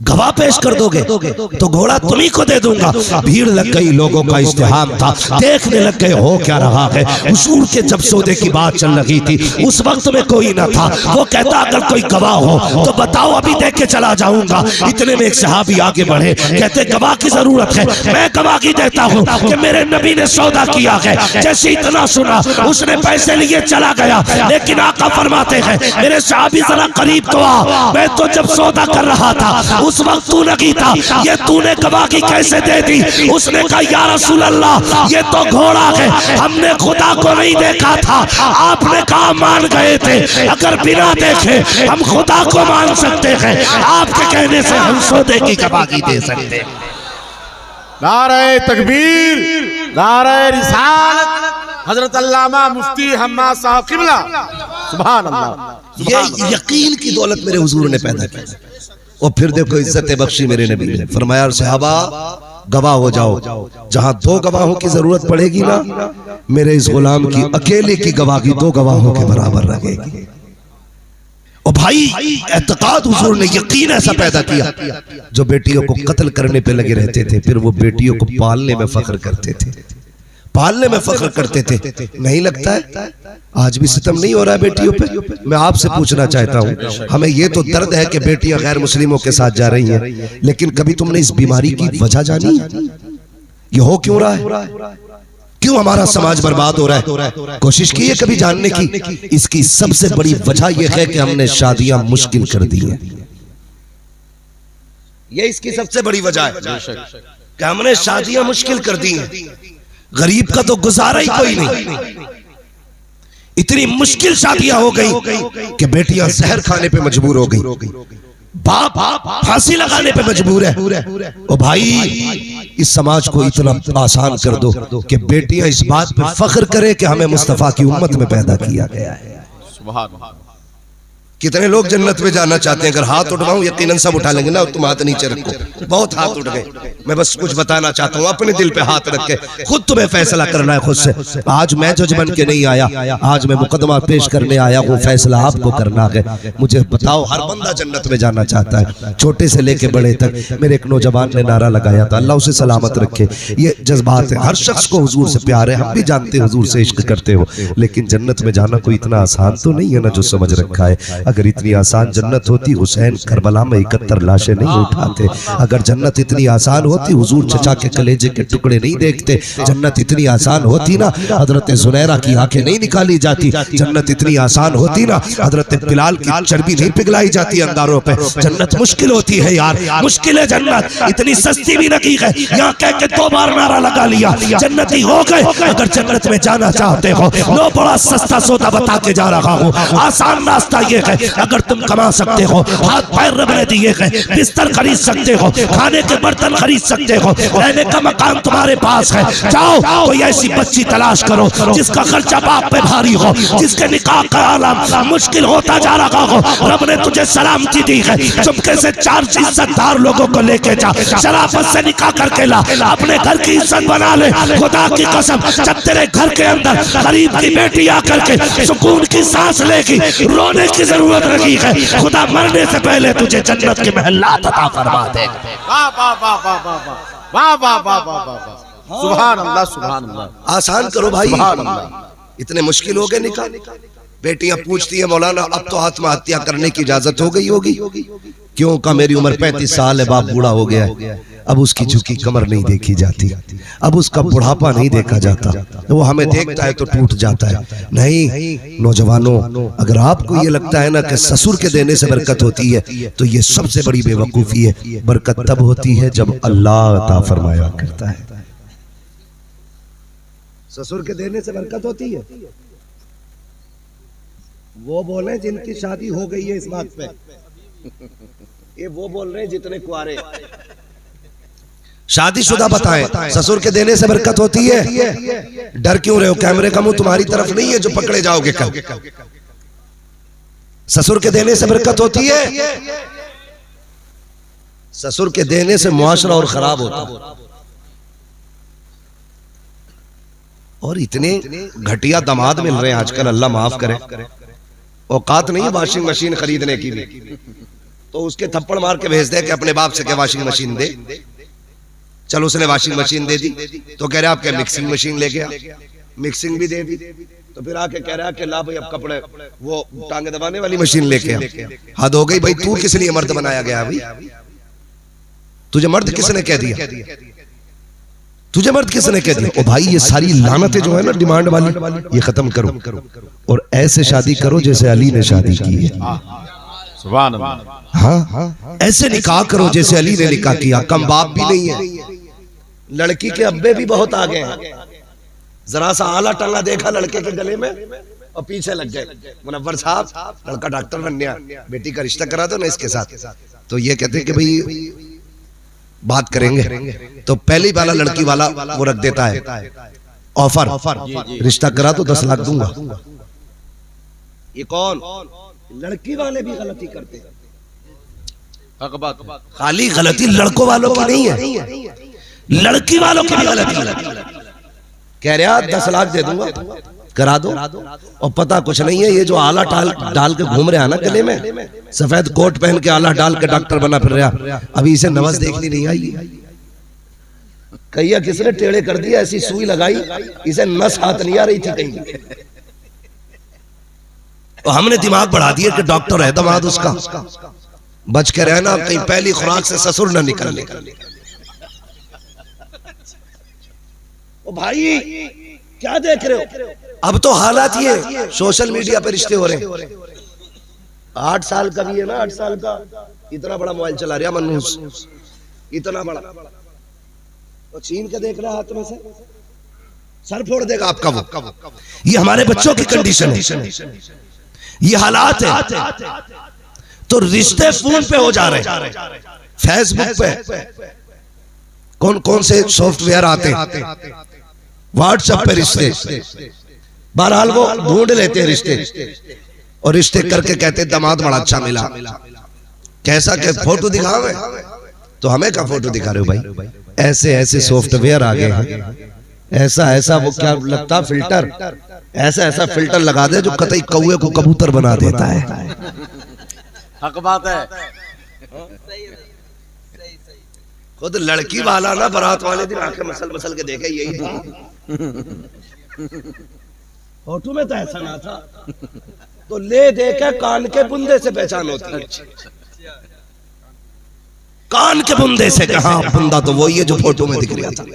गवाह पेश कर दोगे तो घोड़ा तुम्ही को दे दूंगा। भीड़ लग गई, लोगों का इज्तिहाम था, देखने लग गए हो क्या रहा है। हुजूर के जब सौदे की बात चल रही थी उस वक्त में कोई ना था। वो कहता अगर कोई गवाह हो तो बताओ, अभी देख के चला जाऊंगा। इतने में एक सहाबी आगे बढ़े, कहते गवाह की जरूरत है, मैं गवाही देता हूँ कि मेरे नबी ने सौदा किया है। जैसे इतना सुना उसने पैसे लिए चला गया, लेकिन आका फरमाते हैं मेरे सहाबी जरा करीब तो आ, मैं तो जब सौदा कर रहा था उस वक्त तू नहीं था, ये तूने गवाही कैसे दे दी? उसने कहा या रसूल अल्लाह ये तो घोड़ा है, हमने खुदा को नहीं देखा था, आपने कहा मान गए थे, अगर बिना देखे हम खुदा को मान सकते हैं, आपके कहने से हम सौदे की गवाही दे सकते हैं। नारे तकबीर, नारे रिसालत, हजरत अल्लामा मुफ्ती हम्माद साहब किबला, सुभान अल्लाह। ये यकीन की दौलत मेरे हुजूर ने पैदा की। और फिर देखो इज्जत बख्शी मेरे नबी ने फरमाया, सहाबा गवाह हो जाओ, जहां दो गवाहों की जरूरत पड़ेगी ना, मेरे इस गुलाम की अकेले की गवाही दो गवाहों के बराबर लगेगी। और भाई एतकाद हुजूर ने यकीन ऐसा पैदा किया, जो बेटियों को कत्ल करने पे लगे रहते थे, फिर वो बेटियों को पालने में फख्र करते थे, पालने में फख्र करते थे। नहीं लगता है आज भी सितम नहीं हो रहा है बेटियों पे? मैं आपसे पूछना चाहता हूँ, हमें ये तो दर्द है कि बेटियां गैर मुस्लिमों के साथ जा रही हैं, लेकिन कभी तुमने इस बीमारी की वजह जानी? ये हो क्यों रहा है? क्यों हमारा समाज बर्बाद हो रहा है? कोशिश की है कभी जानने की? इसकी सबसे बड़ी वजह यह है कि हमने शादियां मुश्किल कर दी हैं। ये इसकी सबसे बड़ी वजह है कि हमने शादियां मुश्किल कर दी हैं। गरीब का तो गुजारा ही कोई नहीं। इतनी मुश्किल शादियां हो गई कि बेटियां जहर खाने पे मजबूर हो गई, बाप फांसी लगाने पे मजबूर है। ओ भाई, इस समाज को इतना आसान कर दो कि बेटियां इस बात पे फख्र करे कि हमें मुस्तफा की उम्मत में पैदा किया गया है। सुभान अल्लाह। कितने लोग जन्नत में जाना चाहते हैं? अगर हाथ उठवाऊं यकीनन सब उठा लेंगे ना, तुम हाथ नीचे रखो। बहुत हाथ उठ गए। मैं बस कुछ बताना चाहता हूँ, अपने दिल पे हाथ रख के खुद तुम्हें फैसला करना है खुद से। आज मैं जज बन के नहीं आया, आज मैं मुकदमा पेश करने आया हूँ, फैसला आपको करना है। मुझे बताओ, हर बंदा जन्नत में जाना चाहता है, छोटे से लेके बड़े तक। मेरे एक नौजवान ने नारा लगाया था, अल्लाह उसे सलामत रखे। ये जज्बात है, हर शख्स को हुजूर से प्यार है, हम भी जानते हैं हुजूर से इश्क करते हो, लेकिन जन्नत में जाना कोई इतना आसान तो नहीं है ना जो समझ रखा है। अगर इतनी आसान जन्नत होती, हुसैन करबला में 71 लाशें नहीं उठाते। अगर जन्नत इतनी आसान होती, हुजूर चचा के कलेजे के टुकड़े नहीं देखते। जन्नत इतनी आसान होती ना, हजरत जुनैरा की आंखें नहीं निकाली जाती। जन्नत इतनी आसान होती ना, हजरत बिलाल की चर्बी नहीं पिघलाई जाती अंगारों पे। जन्नत मुश्किल होती है यार, मुश्किल है जन्नत, इतनी सस्ती भी नहीं है। यहाँ कह के 2 बार नारा लगा लिया, जन्नती हो गए। अगर जन्नत में जाना चाहते हो, लो बड़ा सस्ता सौदा बता के जा रहा हूँ। आसान रास्ता ये है, अगर तुम कमा सकते हो, हाथ पैर रब ने दिए हैं, बिस्तर खरीद सकते हो, खाने के बर्तन खरीद सकते हो, रहने का मकान तुम्हारे पास है, जाओ कोई ऐसी बच्ची तलाश करो जिसका खर्चा बाप पे भारी हो, जिसके निकाह का आलम मुश्किल होता जा रहा हो। रब ने तुझे सलामती दी है, चुपके से 4 इज्जतदार लोगों को लेके जा, शराफत से निकाह करके ला, अपने घर की इज्जत बना ले। खुदा की कसम, जब तेरे घर के अंदर गरीब की बेटी आकर के सुकून की सांस लेगी, रोने की जरूरत रही है, खुदा मरने से पहले तुझे जन्नत के महल्लात अता फरमा देगा। वाह वाह वाह वाह वाह वाह वाह वाह वाह वाह, सुभान अल्लाह सुभान अल्लाह। आसान करो भाई, सुभान अल्लाह। इतने मुश्किल हो गए निकाह। बेटियां पूछती है, मौलाना अब तो आत्महत्या करने की इजाजत हो गई होगी? क्यों? का मेरी उम्र 35 साल है, बाप बूढ़ा हो गया है, अब उसकी झुकी कमर नहीं देखी जाती, अब उसका बुढ़ापा नहीं देखा जाता, वो हमें देखता है तो टूट जाता है। नहीं नौजवानों, अगर आपको ये लगता है ना कि ससुर के देने से बरकत होती है, तो ये सबसे बड़ी बेवकूफी है। बरकत तब होती है जब अल्लाह अता फरमाया करता है। ससुर के देने से बरकत होती है। वो बोले जिनकी शादी हो गई है इस बात पे, ये वो बोल रहे हैं जितने कुआरे। शादीशुदा बताएं, ससुर के देने से बरकत होती है। डर क्यों रहे हो? कैमरे का मुंह तुम्हारी तरफ नहीं है जो पकड़े जाओगे कल। ससुर के देने से बरकत होती है। ससुर के देने से मुआशरा और खराब होता है। और इतने घटिया दामाद मिल रहे हैं आजकल, अल्लाह माफ करे। औकात नहीं है वाशिंग मशीन खरीदने की भी, तो उसके थप्पड़ मार के भेज दे कि अपने बाप से क्या वाशिंग मशीन दे। चलो उसने वाशिंग मशीन दे दी, तो कह रहा आप क्या मिक्सिंग मशीन ले गया, मिक्सिंग भी दे दी, तो फिर आके कह रहा कि ला भाई अब कपड़े वो टांगे दबाने वाली मशीन लेके आ। हद हो गई भाई, तू किस लिए मर्द बनाया गया भाई? तुझे मर्द किसने कह दिया? तुझे मर्द किसने कह दिया? ओ भाई, ये सारी लानतें जो है ना डिमांड वाली, ये खत्म करो और ऐसे शादी करो जैसे अली ने शादी की है। सुभान अल्लाह। हाँ, ऐसे निकाह करो जैसे अली ने निकाह किया। कम बाप भी नहीं है, लड़की के अब्बे भी बहुत आगे हैं। जरा सा आला टंगा देखा लड़के के गले में और पीछे लग गए। मुनव्वर साहब, लड़का डॉक्टर बन गया, बेटी का रिश्ता करा दो ना इसके साथ। तो ये कहते हैं कि भाई बात करेंगे, तो पहली वाला लड़की वाला वो रख देता है ऑफर, रिश्ता करा तो 10 लाख दूंगा। ये कौन? लड़की वाले भी गलती करते हैं। हक बात। खाली गलती लड़कों वालों की नहीं है, लड़की वालों की भी गलती। कह रहा 10 लाख दे दूंगा, करा दो, और पता कुछ नहीं है। ये जो आला डाल के घूम रहा है ना गले में, सफेद कोट पहन के आला डाल के डॉक्टर बना फिर रहा, अभी इसे नवज देखनी नहीं आई। कहिया किसने टेढ़े कर दिया, ऐसी सुई लगाई इसे नस हाथ नहीं आ रही थी कहीं। तो हमने दिमाग बढ़ा दिया कि डॉक्टर है दामाद उसका, बच के रहना कहीं पहली खुराक से ससुर न निकलने। ओ भाई क्या देख रहे हो? अब तो हालात ये सोशल मीडिया पे रिश्ते हो रहे हैं। 8 साल का भी है ना, 8 साल का, इतना बड़ा मोबाइल चला रहा मनूस, इतना बड़ा, तो छीन के देख रहा हाथ में से, सर फोड़ देगा आपका वो। ये हमारे बच्चों की कंडीशन है, ये हालात है। तो रिश्ते फोन पे हो जा रहे हैं, फेसबुक पे कौन कौन से सॉफ्टवेयर आते हैं, व्हाट्सएप पे रिश्ते, बहरहाल वो ढूंढ लेते हैं रिश्ते, और रिश्ते करके कहते हैं दामाद बड़ा अच्छा मिला। कैसा के फोटो दिखावे, तो हमें क्या फोटो दिखा रहे हो भाई? ऐसे ऐसे सॉफ्टवेयर आ गए हैं, ऐसा ऐसा वो क्या लगता फिल्टर, ऐसा ऐसा फिल्टर लगा दे जो कतई कौवे को कबूतर बना देता है। हक बात है। खुद लड़की वाला ना बारात वाले दिन आंखें मसल मसल के देखे, यही था। फोटो में तो ऐसा ना था, तो ले देखे कान के बुंदे से पहचान होती है। कान के बुंदे से कहा बुंदा तो वही है जो फोटो में दिख रहा था।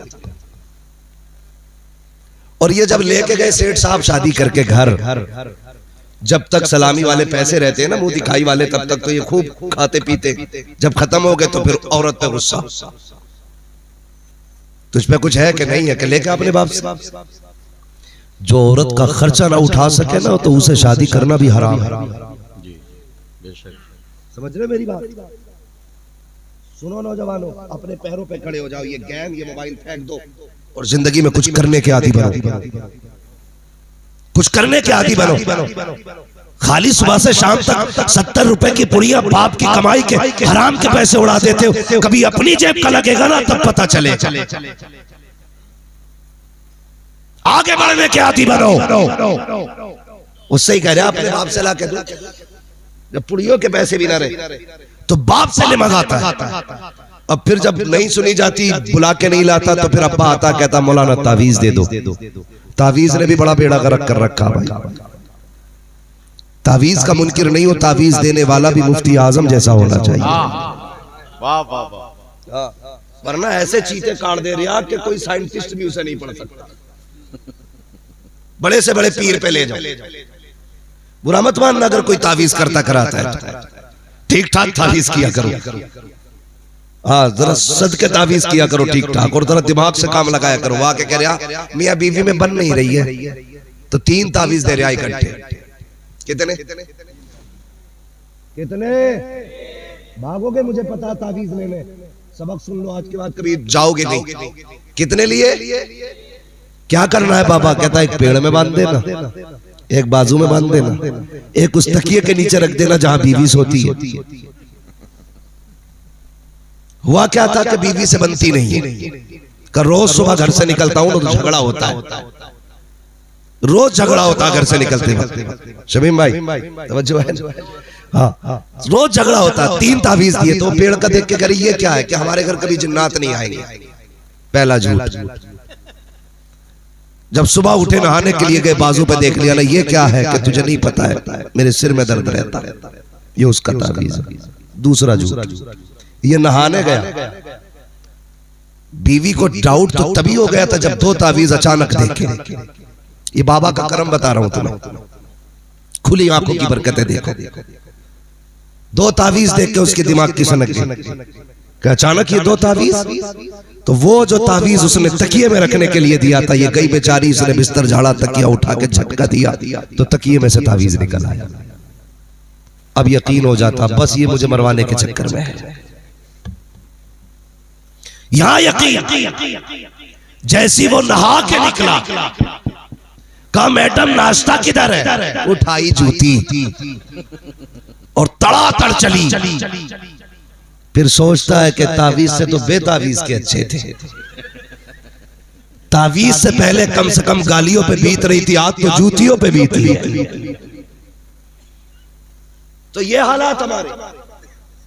और ये जब लेके गए सेठ साहब शादी करके घर, जब तक सलामी वाले पैसे रहते हैं ना, मुंह दिखाई वाले, तब तक तो ये खूब खाते पीते, जब खत्म हो गए तो फिर औरत पे गुस्सा, तुझ पे कुछ है कि नहीं है, कि लेके अपने बाप से। जो औरत का खर्चा ना उठा सके ना, तो उसे शादी करना भी हराम है। समझ रहे मेरी बात? सुनो नौजवानों, अपने पैरों पे खड़े हो जाओ, ये गेम, ये मोबाइल फेंक दो और जिंदगी में कुछ करने के आदी बनो, कुछ करने के आदी बनो। खाली सुबह से शाम तक 70 रुपए की पुड़िया बाप की कमाई के हराम के पैसे उड़ा देते हो, कभी अपनी जेब का लगेगा ना तब पता चले। आगे बढ़ने के आदी बनो। उससे ही कह रहा अपने बाप से ला के दो, जब पुड़ियों के पैसे भी ना रहे तो बाप से ले मंगाता है। अब फिर जब नहीं सुनी जाती, बुला के नहीं लाता, तो फिर अब्बा आता कहता मौलाना तावीज दे दो। तावीज ने भी बड़ा बेड़ा गर्क कर रखा भाई। तावीज का मुनकिर नहीं हो, तावीज देने वाला भी मुफ्ती आजम जैसा होना चाहिए। वाह वाह वाह। वरना ऐसे चीते काट दे रहा कि कोई साइंटिस्ट भी उसे नहीं पढ़ सकता। बड़े से बड़े पीर पे ले जाओ, बुरा मत मानना अगर कोई तावीज करता कराता है, ठीक ठाक तावीज किया करो। हाँ, जरा सदके तावीज किया करो ठीक ठाक, और जरा दिमाग से काम लगाया करो। वहां के कह रहा मियां बीवी में बन नहीं रही है, तो 3 तावीज दे रहा इकट्ठे। कितने कितने भागोगे? मुझे पता तावीज लेने, सबक सुन लो आज के बाद कभी जाओगे नहीं। कितने लिए? क्या करना है बाबा? कहता है एक पेड़ में बांध देना, एक बाजू में बांध देना, एक उस तकिए के नीचे रख देना जहां बीवी सोती है। हुआ क्या था कि बीवी से बनती नहीं है। रोज सुबह घर से निकलता हूं तो झगड़ा होता है, रोज झगड़ा होता है घर से निकलते वक्त। शमीम भाई तवज्जो है? हाँ, रोज झगड़ा होता है। 3 तावीज दिए, तो पेड़ का देख के करी ये क्या है कि हमारे घर कभी जिन्नात नहीं आएंगे। पहला झूठ। जब सुबह उठे नहाने के लिए गए, बाजू पे देख लिया ना, ये क्या है कि तुझे नहीं पता है, मेरे सिर में दर्द रहता है, ये उसका तावीज है। दूसरा झूठ, ये नहाने गया, बीवी को डाउट तो तभी हो गया था जब 2 तावीज अचानक देखे। ये बाबा का करम बता रहा हूं तुम्हें, खुली आंखों की बरकतें देखो। 2 तावीज देख के उसके दिमाग की सनक गई कि अचानक ये 2 तावीज, तो वो जो तावीज उसने तकिए में रखने के लिए दिया था, ये गई बेचारी, उसने बिस्तर झाड़ा, तकिया उठा के झटका दिया तो तकिए में से तावीज निकल आया। अब यकीन हो जाता बस ये मुझे मरवाने के चक्कर में है। यहां यकीन, जैसी वो नहा के निकला, कहा मैडम नाश्ता किधर है? उठाई जूती और तड़ातड़ चली। फिर सोचता है कि तावीज से तो बेतावीज के अच्छे थे। तावीज से पहले कम से कम गालियों पे बीत रही थी, आज तो जूतियों पे बीत रही थी। तो ये हालात हमारे।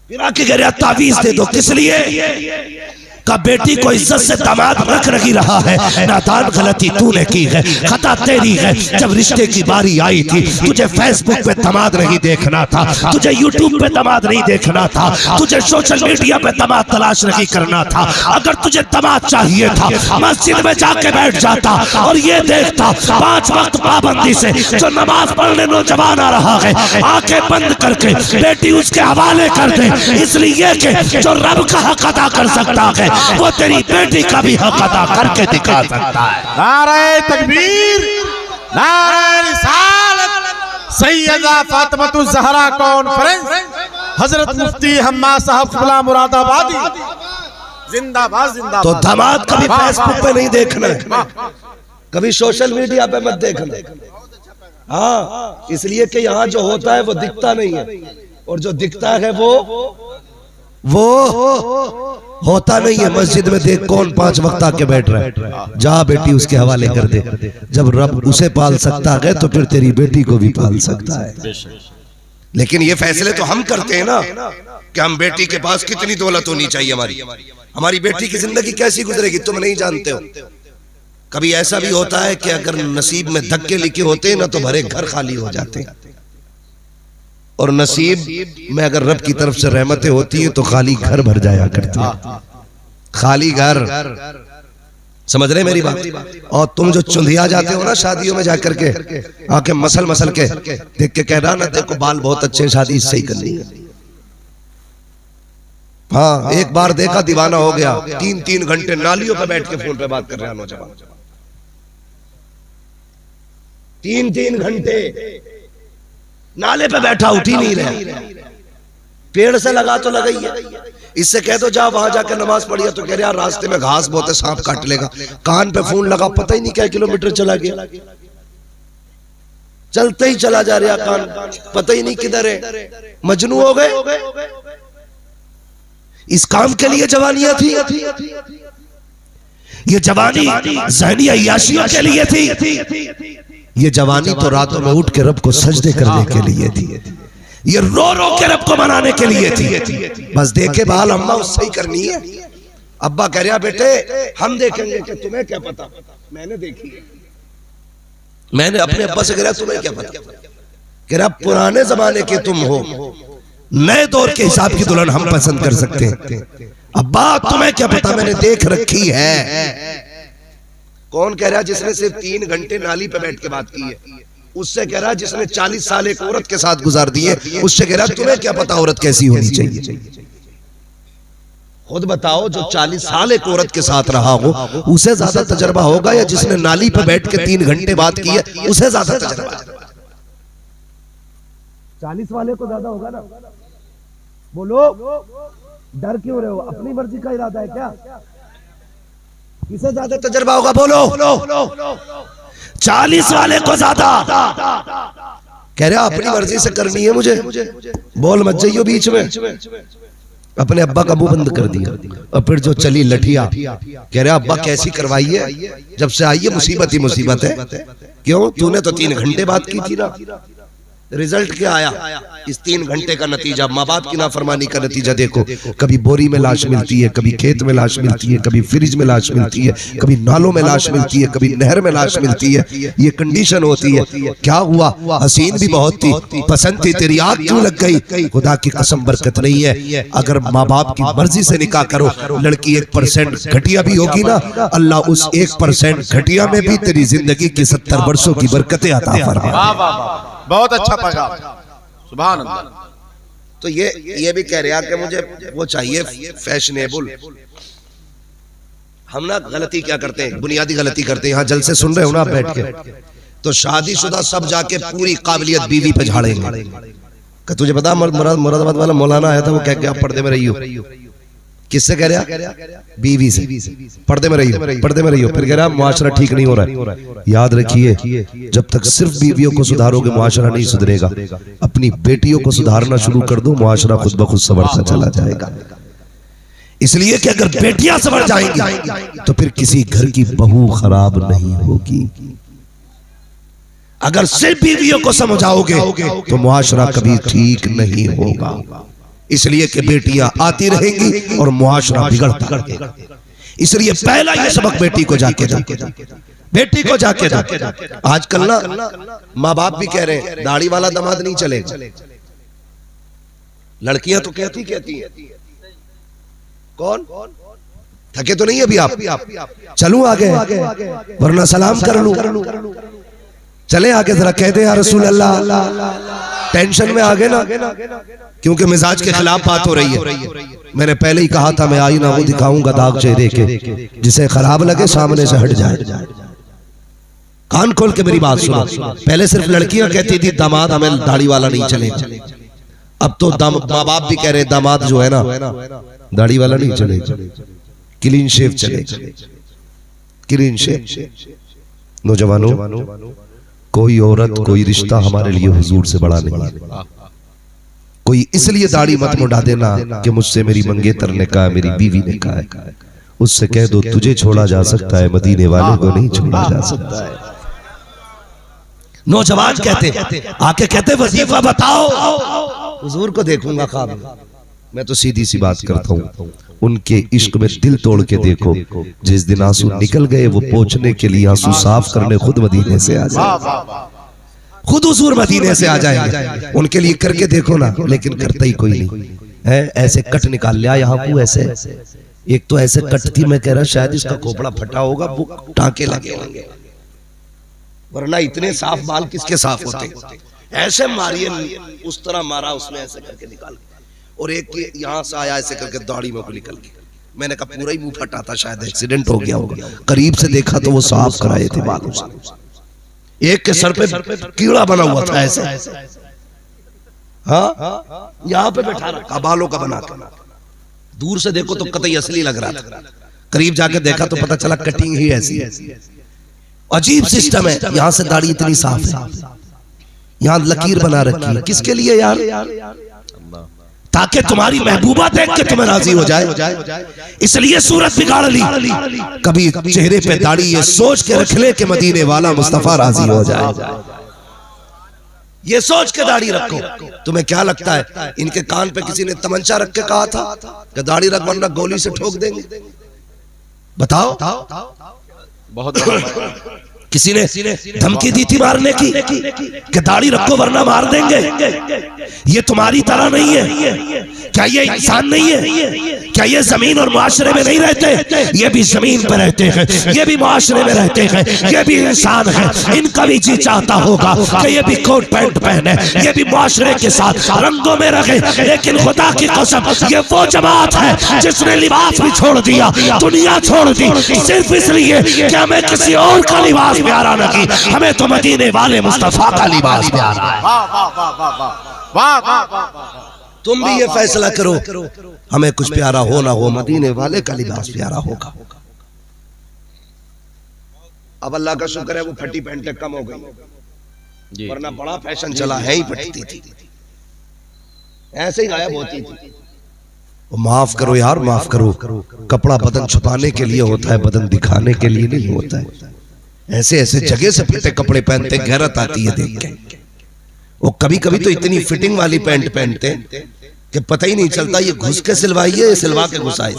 फिर आके कह रहा तावीज दे दो, किस लिए? का बेटी को इज्जत से दामाद रख नहीं रहा है। नादान गलती तूने की है, खता तेरी है। जब रिश्ते की बारी आई थी, तुझे फेसबुक पे दामाद नहीं देखना था, तुझे यूट्यूब पे दामाद नहीं देखना था, तुझे सोशल मीडिया पे दामाद तलाश नहीं करना था। अगर तुझे दामाद चाहिए था, मस्जिद में जाके बैठ जाता और ये देखता 5 वक्त पाबंदी से जो नमाज पढ़ने नौजवान आ रहा है, आंखें बंद करके बेटी उसके हवाले कर दे, इसलिए कि जो रब का हक अदा कर सकता है वो तेरी बेटी का भी हक अदा करके दिखा सकता है। नारे तकबीर, नारे रिसालत, सैयदा फातिमातुज़ ज़हरा कॉन्फ्रेंस, हजरत मुफ्ती हम्मा साहब क़िबला मुरादाबादी, जिंदाबाद जिंदाबाद। तो दामाद कभी फेसबुक पे नहीं देखना है, कभी सोशल मीडिया पे मत देखना। हाँ, इसलिए कि यहाँ जो होता है वो दिखता नहीं है, और जो दिखता है वो होता नहीं है। मस्जिद में देख कौन 5 वक्त आके बैठ रहा है, जा बेटी उसके हवाले कर दे। जब रब उसे पाल सकता है तो फिर तेरी बेटी को भी पाल सकता है। लेकिन ये फैसले तो हम करते हैं ना कि हम बेटी के पास कितनी दौलत होनी चाहिए, हमारी बेटी की जिंदगी कैसी गुजरेगी तुम नहीं जानते हो। कभी ऐसा भी होता है कि अगर नसीब में धक्के लिखे होते हैं ना तो भरे घर खाली हो जाते हैं, और नसीब में अगर रब की तरफ से रहमतें होती हैं तो खाली घर भर जाया करते हैं। खाली घर, समझ रहे मेरी बात? और तुम जो चुंधिया जाते हो ना शादियों में जाकर के, आके मसल मसल के देख के कह रहा ना देखो बाल बहुत अच्छे, शादी सही करनी है। हाँ, एक बार देखा दीवाना हो गया, 3-3 घंटे नालियों पे बैठ के फोन पे बात कर रहे हैं नौजवान। 3-3 घंटे नाले पे बैठा, उठ ही नहीं रहा। पेड़ से लगा तो लगा ही है, इससे कह दो जा वहां जाकर नमाज पढ़िए तो कह रहे यार रास्ते में घास बहुत है, सांप काट लेगा। कान पे फोन लगा, पता ही नहीं क्या किलोमीटर चला गया, चलते ही चला जा रहा कान, पता ही नहीं किधर है। मजनू हो गए। इस काम के लिए जवानियां थी, ये जवानी ज़हनी अय्याशियों के लिए थी। ये जवानी तो रातों में उठ के रब को सजदे करने के लिए थी, ये रो रो के रब को मनाने के लिए थी। बस देखे बहाल अम्मा उससे ही करनी है। अब्बा कह रहा बेटे हम देखेंगे कि तुम्हें क्या पता, मैंने देखी है। मैंने अपने अब्बा से कह रहा तुम्हें क्या पता, कह रहा पुराने जमाने के तुम हो, नए दौर के हिसाब की दुल्हन हम पसंद कर सकते हैं। अब्बा तुम्हें क्या पता, मैंने देख रखी है। कौन कह रहा है? जिसने सिर्फ 3 घंटे नाली पे बैठ के बात की है, उससे कह रहा है जिसने 40 साल एक औरत के साथ गुजार दिए, उससे कह रहा है तुम्हें क्या पता औरत कैसी होनी चाहिए। खुद बताओ, जो 40 साल एक औरत के साथ रहा हो उसे ज्यादा तजर्बा होगा, या जिसने नाली पे बैठ के 3 घंटे बात की है उसे ज्यादा तजर्बा? 40 वाले को ज्यादा होगा ना। बोलो, डर क्यों रहे हो? अपनी मर्जी का इरादा है क्या? किसे ज्यादा तजर्बा होगा? बोलो। 40 वाले को ज्यादा। कह रहा अपनी मर्जी से करनी है मुझे, बोल मत जाइयो बीच में। अपने अब्बा का मुंह बंद कर दिया, और फिर जो चली लठिया, कह रहा अब्बा कैसी करवाई है, जब से आई है मुसीबत ही मुसीबत है। क्यों? तूने तो 3 घंटे बात की थी ना। रिजल्ट क्या आया? इस 3 घंटे का नतीजा, माँ बाप की नाफरमानी का नतीजा देखो। कभी बोरी में लाश मिलती है, कभी खेत में लाश मिलती है, कभी फ्रिज में लाश मिलती है, कभी नालों में लाश मिलती है, कभी नहर में लाश मिलती है। ये कंडीशन होती है। क्या हुआ? हसीन भी बहुत थी, पसंद थी, तेरी आग क्यों लग गई? खुदा की कसम बरकत नहीं है। अगर माँ बाप की मर्जी से निकाह करो, लड़की 1% घटिया भी होगी ना, अल्लाह उस 1% घटिया में भी तेरी जिंदगी की 70 वर्षों की बरकतें अता फरमाए। बहुत अच्छा पैगाम, सुभान अल्लाह। तो ये भी कह रहा कि मुझे वो चाहिए फैशनेबल। हम ना गलती क्या करते हैं, बुनियादी गलती करते हैं। यहाँ जलसे सुन रहे हो ना आप बैठ के, तो शादीशुदा सब जाके पूरी काबिलियत बीवी पे झाड़ेंगे। तुझे पता मुरादाबाद वाला मौलाना आया था, वो कह के आप पर्दे में रहियो। किससे कह रहा? बीवी से। पर्दे में रहियो, पर्दे में रहियो। फिर कह रहा मुआशरा ठीक नहीं हो रहा है। याद रखिए, जब तक सिर्फ बीवियों को सुधारोगे मुआशरा नहीं सुधरेगा। अपनी बेटियों को सुधारना शुरू कर दो, मुआशरा खुद ब खुद संवरता चला जाएगा। इसलिए कि अगर बेटियां संवर जाएंगी तो फिर किसी घर की बहू खराब नहीं होगी। अगर सिर्फ बीवियों को समझाओगे तो मुआशरा कभी ठीक नहीं होगा। इसलिए कि बेटियां आती रहेंगी और मुआशरा बिगड़ता रहेगा। इसलिए पहला ये सबक बेटी को जाके बेटी को जाके आजकल ना माँ बाप भी कह रहे हैं दाढ़ी वाला दामाद नहीं चलेगा। लड़कियां तो कहती हैं कौन थके तो नहीं अभी आप चलूं आगे वरना सलाम कर लूं। चले आगे जरा कह दे या रसूल अल्लाह। टेंशन में आगे ना क्योंकि मिजाज के खिलाफ बात हो रही है। मैंने पहले ही कहा था मैं आईना वो दिखाऊंगा दाग चेहरे के, जिसे खराब लगे सामने से हट जाए। कान खोल के मेरी बात सुनो। पहले सिर्फ लड़कियां कहती थी दामाद हमें दाढ़ी वाला नहीं चलेगा। अब तो माँ बाप भी कह रहे दामाद जो है ना दाढ़ी वाला नहीं चलेगा, क्लीन शेव चलेगा। Clean shave. नौजवानों, कोई औरत कोई रिश्ता हमारे लिए हुजूर से बड़ा नहीं है। कोई इसलिए दाढ़ी मत मुड़ा देना कि मुझसे मेरी मंगेतर ने कहा, मेरी बीवी ने कहा है। उससे कह दो तुझे छोड़ा जा सकता है, मदीने वाले को नहीं छोड़ा जा सकता है। नौजवान कहते आके कहते वजीफा बताओ, हुजूर को देखूंगा ख्वाब में। मैं तो सीधी सी बात करता हूँ, उनके इश्क में दिल तोड़ के देखो। जिस दिन आंसू निकल गए वो पोंछने के लिए आंसू साफ करने खुद मदीने से आ जाए, खुद हुजूर मदीने से आ जाएंगे। उनके लिए करके देखो ना, लेकिन करता ही कोई नहीं है। ऐसे कट निकाल लिया यहाँ को, ऐसे एक तो ऐसे कट थी, मैं कह रहा शायद इसका खोपड़ा फटा होगा, वो टांके लगे होंगे, वरना इतने साफ बाल किसके साफ होते। ऐसे मारिए, उस तरह मारा उसने ऐसे करके निकाल, और एक यहाँ से आया ऐसे करके दाढ़ी में निकल गया। मैंने कहा पूरा ही मुंह फटा था, शायद एक्सीडेंट हो गया होगा। करीब से देखा तो वो साफ कराए थे बाल उसने। एक के सर पे कीड़ा बना हुआ था ऐसे, हाँ यहाँ पे बैठा रखा बालों का बना के। दूर से देखो तो कतई असली लग रहा था, करीब जाके देखा तो पता चला कटिंग ही ऐसी है। अजीब सिस्टम है। यहाँ से दाढ़ी इतनी साफ है, यहाँ लकीर बना रखी है। किसके लिए यार? ताकि तुम्हारी महबूबा देख के तुम्हें राजी हो जाए। इसलिए सूरत बिगाड़ ली। कभी चेहरे पे दाढ़ी ये सोच के रख ले कि मदीने वाला मुस्तफा राजी हो जाए, ये सोच के दाढ़ी रखो। तुम्हें क्या लगता है इनके कान पे किसी ने तमंचा रख के कहा था कि दाढ़ी रख वरना गोली से ठोक देंगे? बताओ। बहुत किसी ने धमकी दी थी मारने की कि दाढ़ी रखो वरना मार देंगे। ये तुम्हारी तरह नहीं है। क्या ये इंसान नहीं है? क्या ये जमीन और मुआशरे में नहीं रहते? ये भी जमीन पर रहते हैं, ये भी मुआशरे में रहते हैं, ये भी इंसान है। इनका भी जी चाहता होगा कि ये भी कोट पैंट पहने, ये भी मुआशरे के साथ रंगों में रहे। लेकिन खुदा की कसम ये वो जमात है जिसने लिबास भी छोड़ दिया, दुनिया छोड़ दी, सिर्फ इसलिए कि हमें किसी और का लिबास प्यारा नहीं, हमें तो मदीने वाले मुस्तफा का लिबास प्यारा है। तुम भी ये फैसला करो, हमें कुछ प्यारा हो ना हो, मदीने वाले का लिबास प्यारा होगा। अब अल्लाह का शुक्र है वो फटी पैंटें कम हो गई, वरना बड़ा फैशन चला है ही फटती थी, ऐसे ही गायब होती थी। माफ करो यार, माफ करो। कपड़ा बदन छुपाने के लिए होता है, बदन दिखाने के लिए नहीं होता है। ऐसे ऐसे जगह से फटे कपड़े पहनते, गैरत आती है देख के। वो कभी कभी तो इतनी फिटिंग वाली पैंट पहनते कि पता ही नहीं चलता ये घुस के सिलवाई है या सिलवा के घुसाई।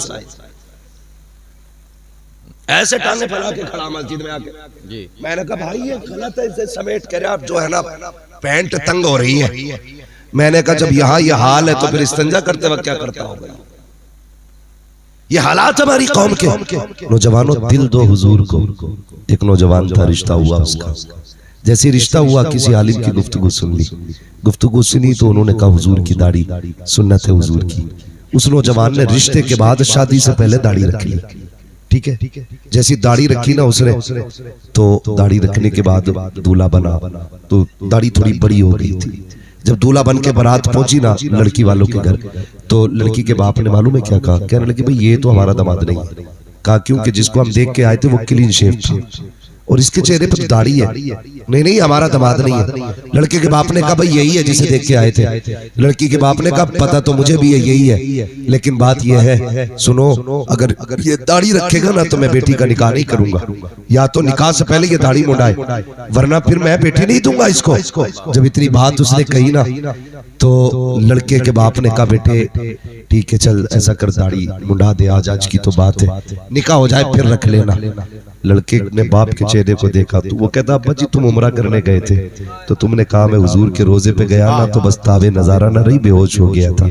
ऐसे टांगे फैला के खड़ा मस्जिद में आके। मैंने कहा भाई ये गलत है, इसे समेट कर आप जो है ना पैंट तंग हो रही है। मैंने कहा जब यहाँ ये हाल है तो फिर इस्तिंजा करते वक्त क्या करता होगा? ये हालात हमारी कौम के। नौजवानों दिल दो हुजूर को। एक नौजवान था, रिश्ता हुआ उसका। जैसे रिश्ता हुआ किसी आलिम की गुफ्तगू सुन ली, गुफ्तगू सुनी तो उन्होंने कहा हुजूर की दाढ़ी सुन्नत है हुजूर की। उस नौजवान ने रिश्ते के बाद शादी से पहले दाढ़ी रख ली। ठीक है, जैसी दाढ़ी रखी ना उसने, तो दाढ़ी रखने के बाद दूल्हा बना तो दाढ़ी थोड़ी बड़ी हो गई थी। जब दूल्हा बन के बारात पहुंची ना लड़की वालों के घर, तो लड़की के बाप ने मालूम है क्या कहा? कहने लगे भाई ये तो हमारा दामाद नहीं है। कहा क्योंकि जिसको हम देख के आए थे वो क्लीन शेव था और इसके चेहरे पर दाढ़ी है। नहीं हमारा दामाद नहीं है। लड़के के बाप ने कहा भाई यही है जिसे देख के आए थे। लड़की के बाप ने कहा पता तो मुझे भी यही है, लेकिन बात यह है सुनो, अगर ये दाढ़ी रखेगा ना तो मैं बेटी का निकाह नहीं करूंगा, या तो निकाह से पहले ये दाढ़ी मुंडाए, वरना फिर मैं बेटी नहीं दूंगा इसको। जब इतनी बात उसने कही ना तो लड़के के बाप ने कहा बेटे ठीक है चल ऐसा कर दाढ़ी मुंडा दे, आज की तो बात है, निकाह हो जाए फिर रख लेना। लड़के ने बाप के चेहरे को देखा तो वो कहता अब्बा जी तुम उम्रा करने गए थे तो तुमने कहा मैं हुजूर के रोजे पे गया ना तो बस तावे नजारा न रही, बेहोश हो गया था।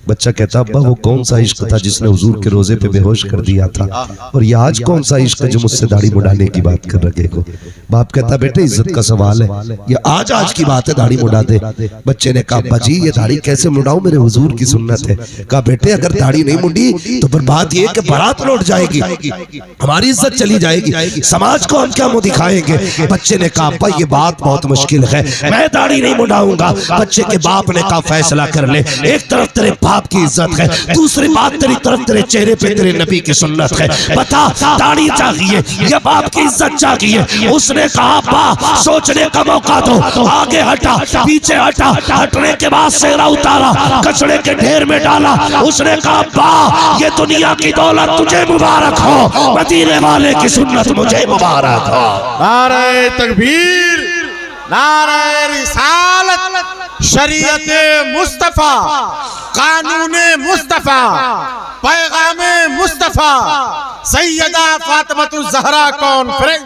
बच्चा कहता अब्बा वो कौन सा इश्क था जिसने हुजूर के रोजे पे बेहोश कर दिया था, और ये आज कौन सा इश्क है जो मुझसे दाढ़ी मुंडाने की बात कर रखे को। बाप कहता बेटे इज्जत का सवाल है, ये आज की बात है दाढ़ी मुंडा दे। बच्चे ने कहा अब्बा जी ये दाढ़ी कैसे मुंडाऊं, मेरे हुजूर की सुन्नत है। कहा बेटे अगर दाढ़ी नहीं मुंडी तो फिर बात ये कि बारात लौट जाएगी, हमारी इज्जत चली जाएगी, समाज को हम क्या मुंह दिखाएंगे। बच्चे ने कहा अब्बा ये बात बहुत मुश्किल है, मैं दाढ़ी नहीं मुंडाऊंगा। बच्चे के बाप ने कहा फैसला कर ले, एक तरफ तेरे बाप की इज्जत है, दूसरी बात तेरी तरफ तेरे चेहरे पे तेरे नबी की सुन्नत है, बता दाढ़ी चाहिए या बाप की इज्जत चाहिए। उसने कहा बा सोचने का मौका दो, आगे हटा पीछे हटा, हटने के बाद सेहरा उतारा कचड़े के ढेर में डाला। उसने कहा बा ये दुनिया की दौलत तुझे मुबारक हो, मदीने वाले की सुन्नत मुझे मुबारक हो। नारे तकबीर, नारे रिसालत, शरीयत मुस्तफा, कानूने मुस्तफा, पैगामे मुस्तफा, सैयदा फातिमातुज़ ज़हरा कॉन्फ्रेंस।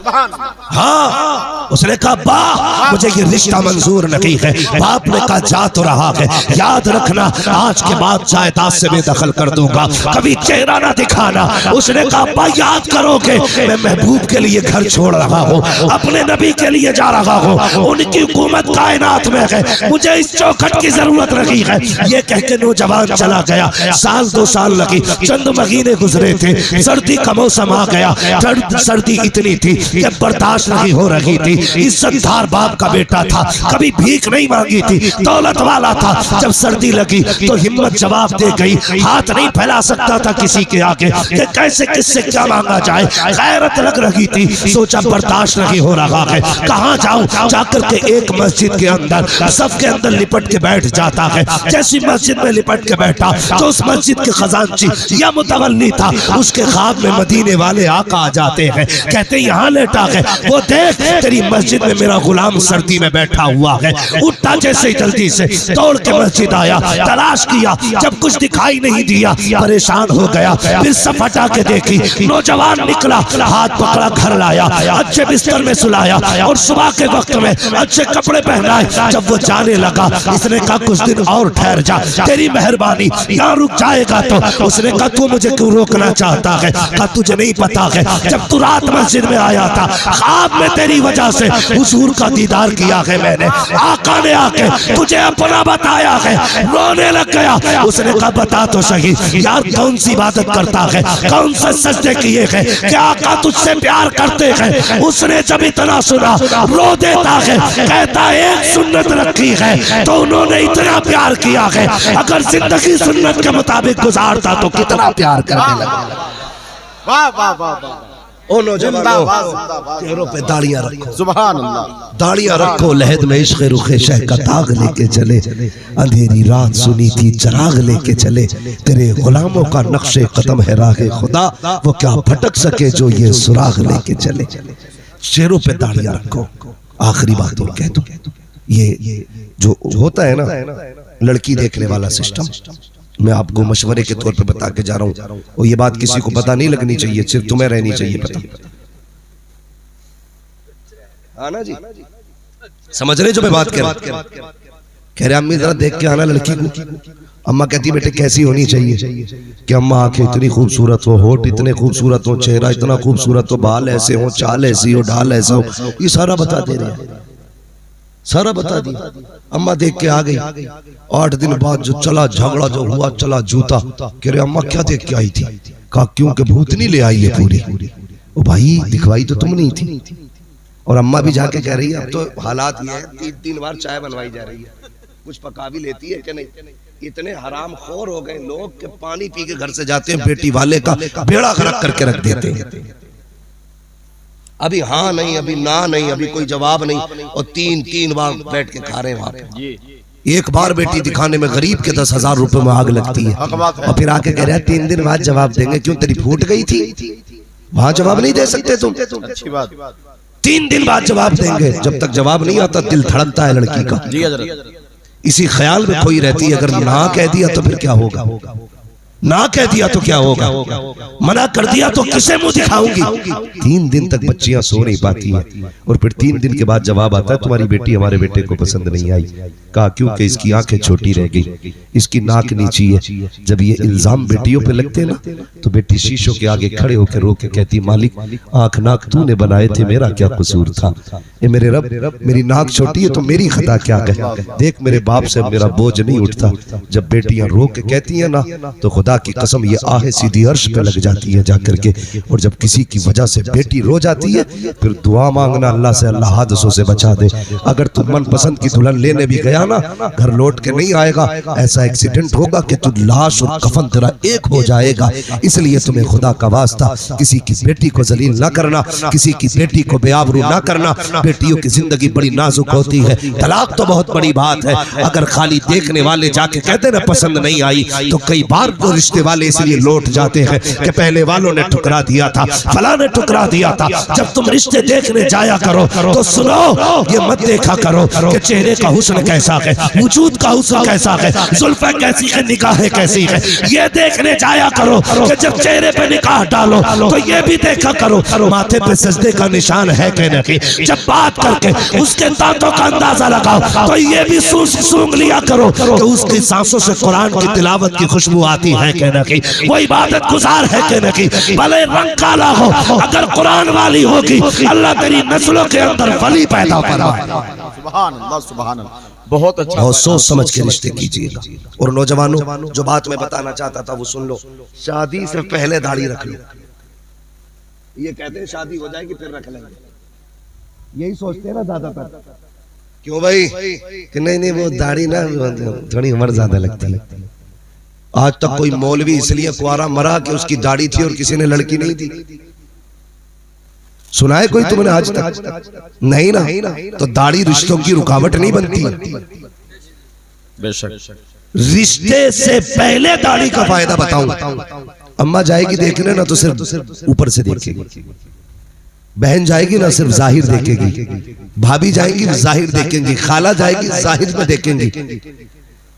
हाँ उसने कहा बा मुझे ये रिश्ता मंजूर नहीं है। बाप ने कहा जा तो रहा है, याद रखना आज के बाद जायदाद से मैं दखल कर दूंगा, कभी चेहरा ना दिखाना। उसने कहा बा याद करोगे मैं महबूब के लिए घर छोड़ रहा हूँ, अपने नबी के लिए जा रहा हूँ, उनकी हुकूमत कायनात में है, मुझे इस चौखट की जरूरत नहीं है। ये कह के नौजवान चला गया। साल 2 साल लगी, चंद महीने गुजरे थे, सर्दी का मौसम आ गया। सर्दी इतनी थी जब बर्दाश्त नहीं हो रही थी। इज्जतदार बाप का बेटा था, कभी भीख नहीं मांगी थी, दौलत वाला था। जब सर्दी लगी तो हिम्मत जवाब दे गई, हाथ नहीं फैला सकता था किसी के आगे कि कैसे किससे क्या मांगा जाए, गैरत लग रही थी। सोचा बर्दाश्त नहीं हो रहा है, कहाँ जाऊं। जाकर के एक मस्जिद के अंदर सफ के अंदर लिपट के बैठ जाता है। जैसी मस्जिद में लिपट के बैठा तो उस मस्जिद के खजांची या मुतवल्ली था, उसके ख्वाब में मदीने वाले आका आ जाते हैं, कहते यहाँ लेटा है, वो देख तेरी मस्जिद में मेरा गुलाम सर्दी में बैठा हुआ है। उठा जैसे जल्दी से दौड़ के मस्जिद आया, तलाश किया, जब कुछ दिखाई नहीं दिया परेशान हो गया। फिर सब हटा के देखी, नौजवान निकला, हाथ पकड़ा घर लाया, अच्छे बिस्तर में सुलाया और सुबह के वक्त में अच्छे कपड़े पहनाए। जब वो जाने लगा इसने कहा कुछ दिन और ठहर जा, तेरी मेहरबानी, यहाँ रुक जाएगा तो। उसने कहा तू मुझे क्यों रोकना चाहता है। कहा तुझे नहीं पता है जब तू रात मस्जिद में आया था ख्वाब में तेरी वजह से हुजूर का दीदार किया है मैंने, आका ने आके तुझे अपना बताया है, रोने लग गया। उसने कहा बता तो सही यार कौन सी इबादत करता है, कौन से सजदे किए हैं, क्या आका तुझसे प्यार करते हैं। उसने जब इतना सुना रो देता है, कहता एक सुन्नत रखी है तो उन्होंने इतना प्यार किया है, अगर जिंदगी सुन्नत के मुताबिक गुजारता तो कितना प्यार करने लगा। वाह वाह वाह, ओ नौजवानों चेहरों पे दाढ़ियां रखो, सुभान अल्लाह, दाढ़ियां रखो। लहद में इश्क़ रुखे शह का ताग लेके चले, अंधेरी रात सुनी थी चराग लेके चले, तेरे गुलामों का नक्शे कदम है राहे खुदा, वो क्या भटक सके जो ये सुराग लेके चले। चेहरों पे दाढ़ियां रखो। आखिरी बात और कह दो, ये जो होता है ना लड़की देखने वाला सिस्टम, मैं आपको मशवरे के तौर पे बता के जा रहा हूँ, और ये बात किसी को पता नहीं लगनी चाहिए, सिर्फ तुम्हें रहनी चाहिए पता। हाँ ना जी, समझ रहे जो मैं बात कह रहे अम्मी जरा देख के आना लड़की को। अम्मा कहती बेटे कैसी होनी चाहिए, कि अम्मा आंखें इतनी खूबसूरत हो, होठ इतने खूबसूरत हो, चेहरा इतना खूबसूरत हो, बाल ऐसे हो, चाल ऐसी हो, ढाल ऐसा हो, ये सारा बता दे रहे हैं, सारा बता दिया। अम्मा देख के आ गई। 8 दिन बाद जो चला झगड़ा जो हुआ, चला जूता, कह रहे अम्मा क्या देख के आई थी। कहा क्यों के भूतनी ले आई है पूरी। ओ भाई दिखवाई तो तुम नहीं थी। और अम्मा भी जाके कह रही है अब तो हालात ये है 3 बार चाय बनवाई जा रही है, कुछ पका भी लेती है कि नहीं। इतने हराम खोर हो गए लोग कि पानी पी के घर से जाते हैं, बेटी वाले का बेड़ा गर्क करके रख देते हैं। अभी हाँ नहीं, अभी ना नहीं, अभी कोई जवाब नहीं, और 3 बार बैठ के खा रहे हैं वहां पे। एक बार बेटी दिखाने में गरीब के 10,000 रुपए में आग लगती है, और फिर आके कह रहे हैं 3 दिन बाद जवाब देंगे। क्यों, तेरी फूट गई थी, वहां जवाब नहीं दे सकते तुम? अच्छी बात। 3 दिन बाद जवाब देंगे। जब तक जवाब नहीं आता दिल धड़कता है लड़की का, जी हजरत। इसी ख्याल में खोई रहती है। अगर ना कह दिया तो फिर क्या होगा, ना कह दिया तो क्या होगा, मना कर दिया तो किसे मुंह दिखाऊंगी। 3 दिन तक बच्चियां सो नहीं पाती हैं, और फिर 3 दिन के बाद जवाब आता है तुम्हारी बेटी हमारे बेटे को पसंद नहीं आई। कहा क्योंकि इसकी आंखें छोटी रह गई, इसकी नाक नीची है। जब ये इल्जाम बेटियों पे लगते ना, तो बेटी शीशों के आगे खड़े होकर रो के कहती, मालिक आंख नाक तूने बनाए थे, मेरा क्या कसूर था। ये मेरे रब, मेरी नाक छोटी है तो मेरी खता क्या है। देख मेरे बाप से मेरा बोझ नहीं उठता। जब बेटियां रो के कहती है ना, तो खुदा की कसम ये आहे सीधी अर्श पे लग जाती है जाकर के। और जब किसी की वजह से बेटी रो जाती है, फिर दुआ मांगना अल्लाह से, अल्लाह हादसों से बचा दे। अगर तुम मनपसंद की दुल्हन लेने भी गया ना, घर लौट के नहीं आएगा, ऐसा एक्सीडेंट होगा कि तू लाश और कफन तेरा एक हो जाएगा। इसलिए तुम्हें खुदा का वास्ता किसी की बेटी को जलील ना करना, किसी की बेटी को बेआबरू ना करना। बेटियों की जिंदगी बड़ी नाजुक होती है। तलाक तो बहुत बड़ी बात है, अगर खाली देखने वाले जाके कहते ना पसंद नहीं आई, तो कई बार तो रिश्ते वाले इसलिए लौट जाते हैं कि पहले वालों ने ठुकरा दिया था, फला ने ठुकरा दिया था। जब तुम रिश्ते देखने जाया करो तो सुनो, ये मत देखा करो कि चेहरे का हुस्न कैसा है, वजूद का हुस्न कैसा है, जुल्फे कैसी है, निगाहें कैसी है। ये देखने जाया करो कि जब चेहरे पे निगाह डालो तो ये भी देखा करो माथे पे सजदे का निशान है कि नहीं। जब बात करके उसके दांतों का अंदाजा लगाओ तो ये भी सूंघ लिया करो कि उसकी सांसों से कुरान की तिलावत की खुशबू आती है कि नहीं, वो इबादत गुजार है कि नहीं। भले रंग काला हो, अगर कुरान वाली होगी, अल्लाह तेरी नस्लों के अंदर वली पैदा फरमाएगा। सुभान अल्लाह, सुभान अल्लाह। बहुत अच्छा, बहुत सोच समझ के रिश्ते कीजिएगा। और नौजवानों, जो बात मैं बताना चाहता था वो सुन लो। शादी से पहले दाढ़ी रख लो। ये कहते हैं शादी हो जाएगी फिर रख लेंगे, यही सोचते हैं ना ज्यादातर। क्यों भाई कि नहीं वो दाढ़ी ना थोड़ी उम्र ज्यादा लगती है। आज तक कोई मौलवी इसलिए कुआरा मरा कि उसकी दाढ़ी थी और किसी ने लड़की नहीं दी। सुना है कोई तुमने आज तक? नहीं ना। तो दाढ़ी रिश्तों की रुकावट नहीं बनती। बेशक। रिश्ते से पहले दाढ़ी का फायदा बताऊं। अम्मा जाएगी देखने ना तो सिर्फ ऊपर से देखेगी, बहन जाएगी ना सिर्फ जाहिर देखेगी, भाभी जाएगी जाहिर देखेंगी, खाला जाएगी जाहिर में देखेंगी।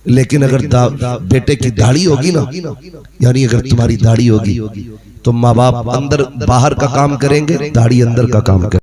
लेकिन अगर बेटे की दाढ़ी होगी ना, यानी अगर तुम्हारी दाढ़ी होगी तो माँ बाप अंदर बाहर का काम करेंगे, दाढ़ी अंदर का काम करेंगे।